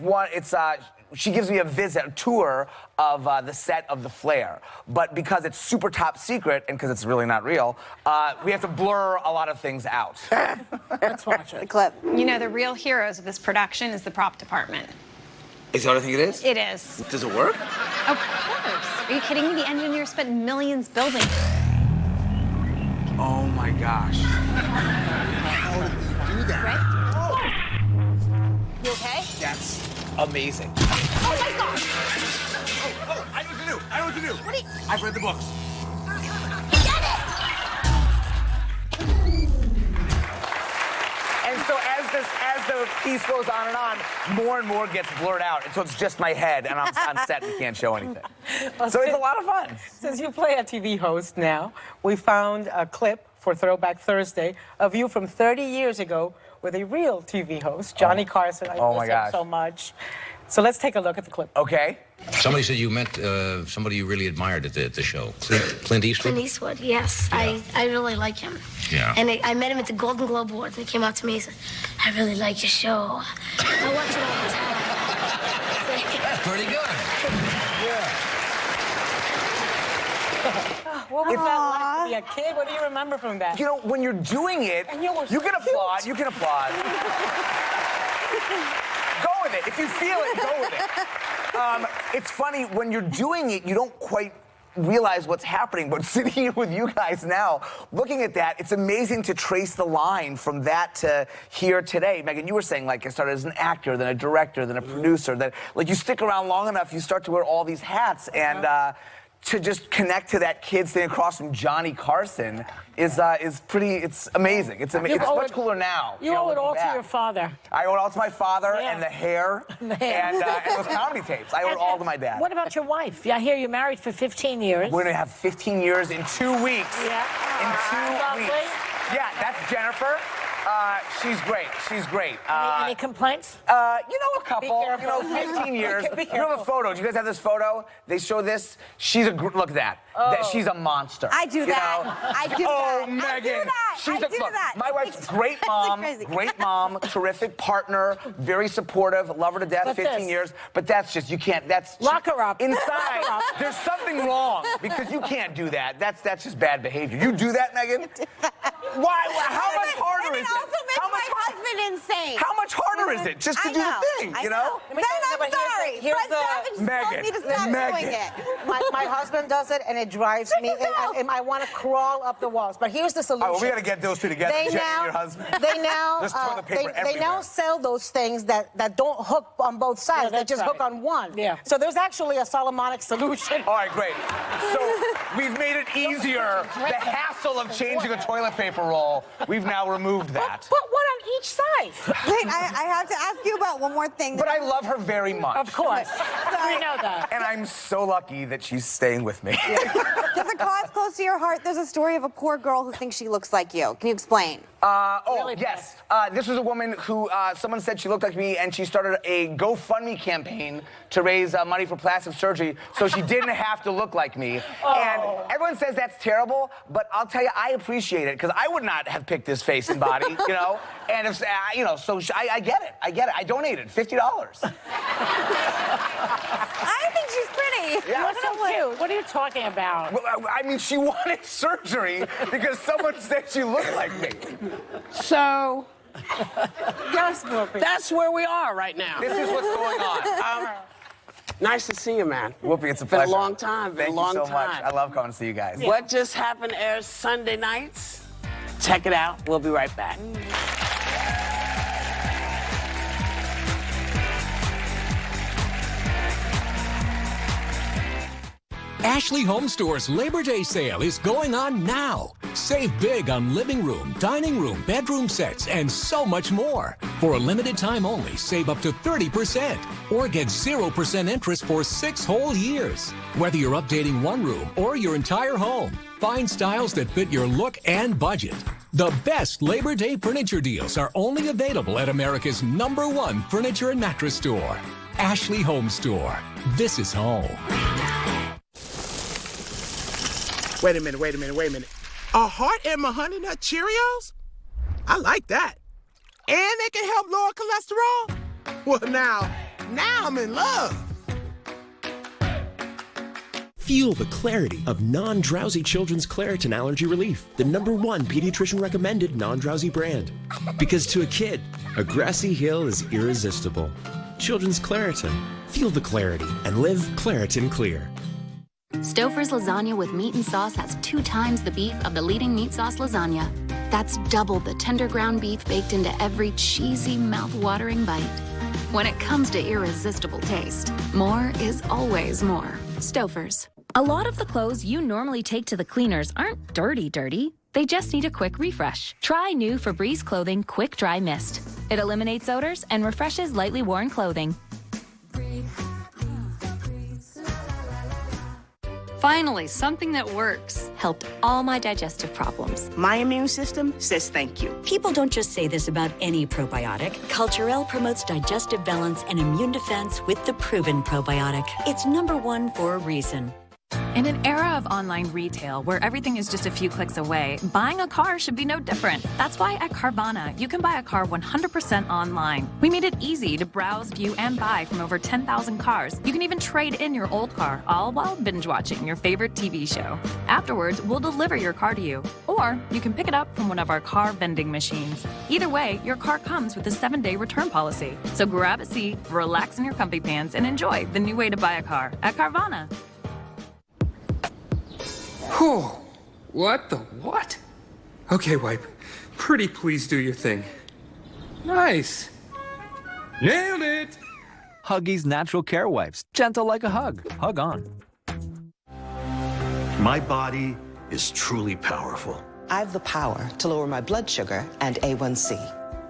S17: she gives me a tour of the set of The Flair. But because it's super top secret and because it's really not real, we have to blur a lot of things out.
S12: Let's watch it.
S3: The clip.
S1: You know, the real heroes of this production is the prop department.
S4: Is that what I think it is?
S1: It is.
S4: Does it work?
S1: Of course. Are you kidding me? The engineers spent millions building.
S17: Oh my gosh.
S4: How did you do that?
S1: Right? You okay?
S4: That's amazing.
S1: Oh my gosh!
S4: Oh, I know what to do. I know what to do.
S1: What are you...
S4: I've read the books.
S1: Get it!
S17: And so as the piece goes on and on, more and more gets blurred out. And so it's just my head, and I'm on set and can't show anything. So it's a lot of fun.
S2: Since you play a TV host now, we found a clip for Throwback Thursday of you from 30 years ago with a real TV host, Johnny Carson. I miss him so much. So let's take a look at the clip.
S17: Okay.
S7: Somebody said you met somebody you really admired at the show. Clint Eastwood?
S9: Clint Eastwood, yes. Yeah. I really like him.
S7: Yeah.
S9: And I met him at the Golden Globe Awards, and he came out to me and said, I really like your show. I watch it all the time.
S7: That's pretty good.
S2: What was that like to be a kid? What do you remember from that?
S17: You know, when you're doing it, you can applaud. You can applaud. Go with it. If you feel it, go with it. It's funny, when you're doing it, you don't quite realize what's happening, but sitting here with you guys now, looking at that, it's amazing to trace the line from that to here today. Megan, you were saying, like, I started as an actor, then a director, then a producer, then, like, you stick around long enough, you start to wear all these hats, and to just connect to that kid standing across from Johnny Carson is pretty, it's amazing. It's much cooler now.
S12: You owe it all to your father.
S17: I owe it all to my father and the hair, and those comedy tapes. I owe it all to my dad.
S12: What about your wife? I hear you're married for 15 years.
S17: We're gonna have 15 years in 2 weeks.
S12: Yeah.
S17: In 2 weeks. Yeah, that's Jennifer. She's great. She's great.
S12: Any complaints?
S17: You know, a couple. You know, 15 years.
S12: Be
S17: You have a photo. Do you guys have this photo? They show this. She's look at that. She's a monster.
S3: I do that.
S17: You know?
S3: I do
S17: Oh,
S3: that.
S17: Megan.
S3: I do that.
S17: She's
S3: I do that.
S17: My wife's great mom, terrific partner, very supportive, love her to death,
S12: But
S17: 15 years. But that's just, you can't,
S12: Lock her up.
S17: Inside,
S12: Lock her up.
S17: there's something wrong because you can't do that. That's just bad behavior. You do that, Megan? Why? How much harder is it?
S3: And it also makes my husband insane.
S17: How much harder is it just to do the thing, you know?
S3: Then I'm sorry.
S2: here's
S3: Fred Savage told me to stop doing it.
S2: My husband does it, and it drives me. And I want to crawl up the walls. But here's the solution.
S17: All right, well, we got to get those two together, Jenny and your husband.
S2: They now,
S17: There's toilet paper
S2: they now
S17: everywhere.
S2: sell those things that don't hook on both sides. They
S12: that's
S2: just hook
S12: right.
S2: on one.
S12: Yeah.
S2: So there's actually a Solomonic solution.
S17: All right, great. So we've made it easier. The hassle of changing a toilet paper roll, we've now removed that.
S12: Put one on each side.
S3: Wait, I have to ask you about one more thing.
S17: But I love her very much.
S12: Of course. We know that.
S17: And I'm so lucky that she's staying with me.
S3: There's a cause close to your heart. There's a story of a poor girl who thinks she looks like you. Can you explain?
S17: Yes. This was a woman who, someone said she looked like me, and she started a GoFundMe campaign to raise money for plastic surgery so she didn't have to look like me. And everyone says that's terrible, but I'll tell you, I appreciate it, because I would not have picked this face and body, you know? And if, you know, so I get it. I get it. I donated $50.
S3: I think she's pretty.
S17: Yeah.
S12: What's so cute? What are you talking about?
S17: Well, I mean, she wanted surgery because someone said she looked like me.
S5: So,
S12: Yes, Whoopi.
S5: that's where we are right now.
S17: This is what's going on.
S5: Nice to see you, man.
S17: Whoopi, it's a
S5: Been a
S17: pleasure.
S5: long time. Been
S17: Thank
S5: a long
S17: you so much.
S5: time.
S17: I love coming to see you guys.
S5: What Just Happened airs Sunday nights. Check it out. We'll be right back.
S10: Ashley Home Store's Labor Day sale is going on now. Save big on living room, dining room, bedroom sets, and so much more. For a limited time only, save up to 30% or get 0% interest for 6 whole years. Whether you're updating one room or your entire home, find styles that fit your look and budget. The best Labor Day furniture deals are only available at America's #1 furniture and mattress store, Ashley Home Store. This is home.
S11: Wait a minute. A heart and my Honey Nut Cheerios? I like that. And they can help lower cholesterol? Well, now I'm in love.
S13: Feel the clarity of non-drowsy children's Claritin Allergy Relief, the #1 pediatrician-recommended non-drowsy brand. Because to a kid, a grassy hill is irresistible. Children's Claritin. Feel the clarity and live Claritin Clear.
S26: Stouffer's lasagna with meat and sauce has 2 times the beef of the leading meat sauce lasagna. That's double the tender ground beef baked into every cheesy, mouth-watering bite. When it comes to irresistible taste, more is always more. Stouffer's. A lot of the clothes you normally take to the cleaners aren't dirty. They just need a quick refresh. Try new Febreze Clothing Quick Dry Mist. It eliminates odors and refreshes lightly worn clothing.
S20: Finally, something that works.
S26: Helped all my digestive problems.
S14: My immune system says thank you.
S19: People don't just say this about any probiotic. Culturelle promotes digestive balance and immune defense with the proven probiotic. It's #1 for a reason.
S30: In an era of online retail where everything is just a few clicks away, buying a car should be no different. That's why at Carvana, you can buy a car 100% online. We made it easy to browse, view, and buy from over 10,000 cars. You can even trade in your old car, all while binge watching your favorite TV show. Afterwards, we'll deliver your car to you. Or you can pick it up from one of our car vending machines. Either way, your car comes with a 7-day return policy. So grab a seat, relax in your comfy pants, and enjoy the new way to buy a car at Carvana.
S21: Whew. What the what? Okay, wipe. Pretty please do your thing. Nice. Nailed it!
S22: Huggies Natural Care Wipes. Gentle like a hug. Hug on.
S23: My body is truly powerful.
S27: I have the power to lower my blood sugar and A1C.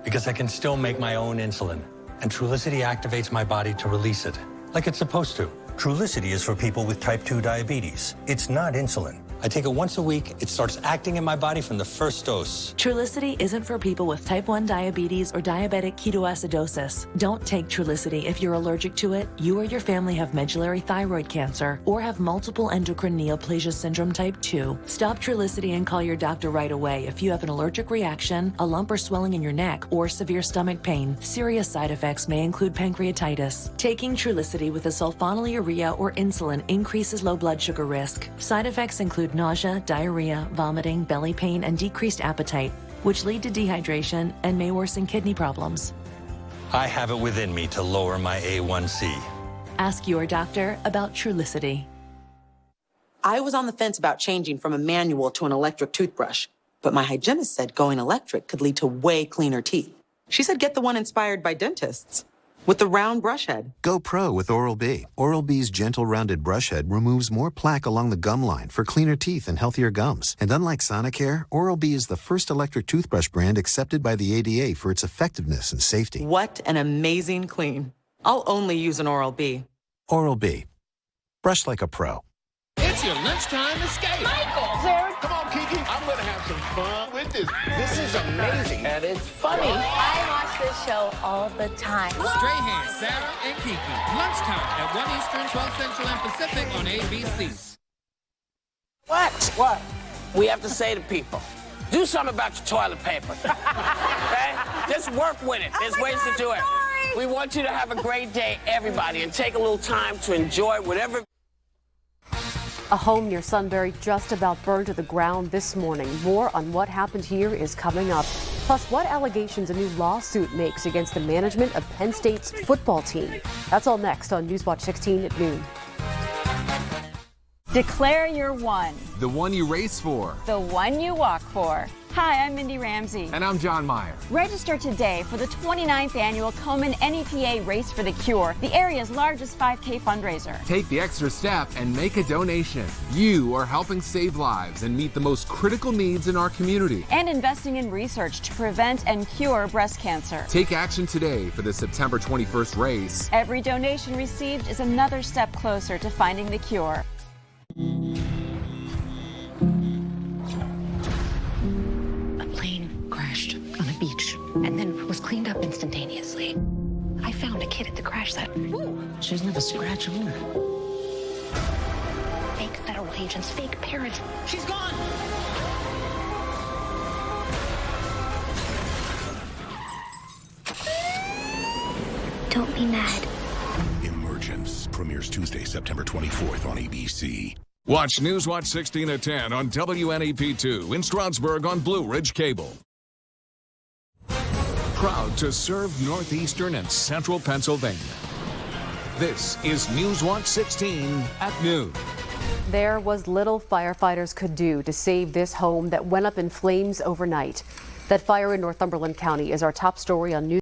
S28: Because I can still make my own insulin. And Trulicity activates my body to release it, like it's supposed to. Trulicity is for people with type 2 diabetes. It's not insulin. I take it once a week. It starts acting in my body from the first dose.
S24: Trulicity isn't for people with type 1 diabetes or diabetic ketoacidosis. Don't take Trulicity if you're allergic to it, you or your family have medullary thyroid cancer, or have multiple endocrine neoplasia syndrome type 2. Stop Trulicity and call your doctor right away if you have an allergic reaction, a lump or swelling in your neck, or severe stomach pain. Serious side effects may include pancreatitis. Taking Trulicity with a sulfonylurea or insulin increases low blood sugar risk. Side effects include nausea, diarrhea, vomiting, belly pain, and decreased appetite, which lead to dehydration and may worsen kidney problems.
S28: I have it within me to lower my A1C.
S24: Ask your doctor about Trulicity.
S29: I was on the fence about changing from a manual to an electric toothbrush, but my hygienist said going electric could lead to way cleaner teeth. She said get the one inspired by dentists, with the round brush head.
S30: Go pro with Oral-B. Oral-B's gentle rounded brush head removes more plaque along the gum line for cleaner teeth and healthier gums. And unlike Sonicare, Oral-B is the first electric toothbrush brand accepted by the ADA for its effectiveness and safety.
S29: What an amazing clean. I'll only use an Oral-B.
S30: Oral-B. Brush like a pro.
S11: It's your lunchtime escape.
S31: Michael!
S11: Sarah, come on, Kiki. I'm going to have some fun with this. This is amazing, and it's funny.
S31: I watch this show all the time.
S11: Strahan, Sarah, and Kiki. Lunchtime at 1 Eastern, 12 Central, and Pacific on ABC.
S5: What? We have to say to people, do something about your toilet paper. Okay? Just work with it. There's ways to do it. We want you to have a great day, everybody, and take a little time to enjoy whatever.
S32: A home near Sunbury just about burned to the ground this morning. More on what happened here is coming up. Plus, what allegations a new lawsuit makes against the management of Penn State's football team. That's all next on Newswatch 16 at noon.
S33: Declare your one.
S34: The one you race for.
S33: The one you walk for.
S1: Hi, I'm Mindy Ramsey.
S2: And I'm John Meyer.
S1: Register today for the 29th annual Komen NEPA Race for the Cure, the area's largest 5K fundraiser.
S2: Take the extra step and make a donation. You are helping save lives and meet the most critical needs in our community.
S1: And investing in research to prevent and cure breast cancer.
S2: Take action today for the September 21st race.
S1: Every donation received is another step closer to finding the cure.
S3: Crashed on a beach and then was cleaned up instantaneously. I found a kid at the crash site. Ooh, she doesn't have a scratch on her. Fake federal agents, fake parents. She's gone.
S4: Don't be mad.
S6: Emergence premieres Tuesday, September 24th on ABC.
S7: Watch Newswatch 16 at 10 on WNEP2 in Stroudsburg on Blue Ridge Cable. Proud to serve northeastern and central Pennsylvania. This is Newswatch 16 at noon.
S32: There was little firefighters could do to save this home that went up in flames overnight. That fire in Northumberland County is our top story on News.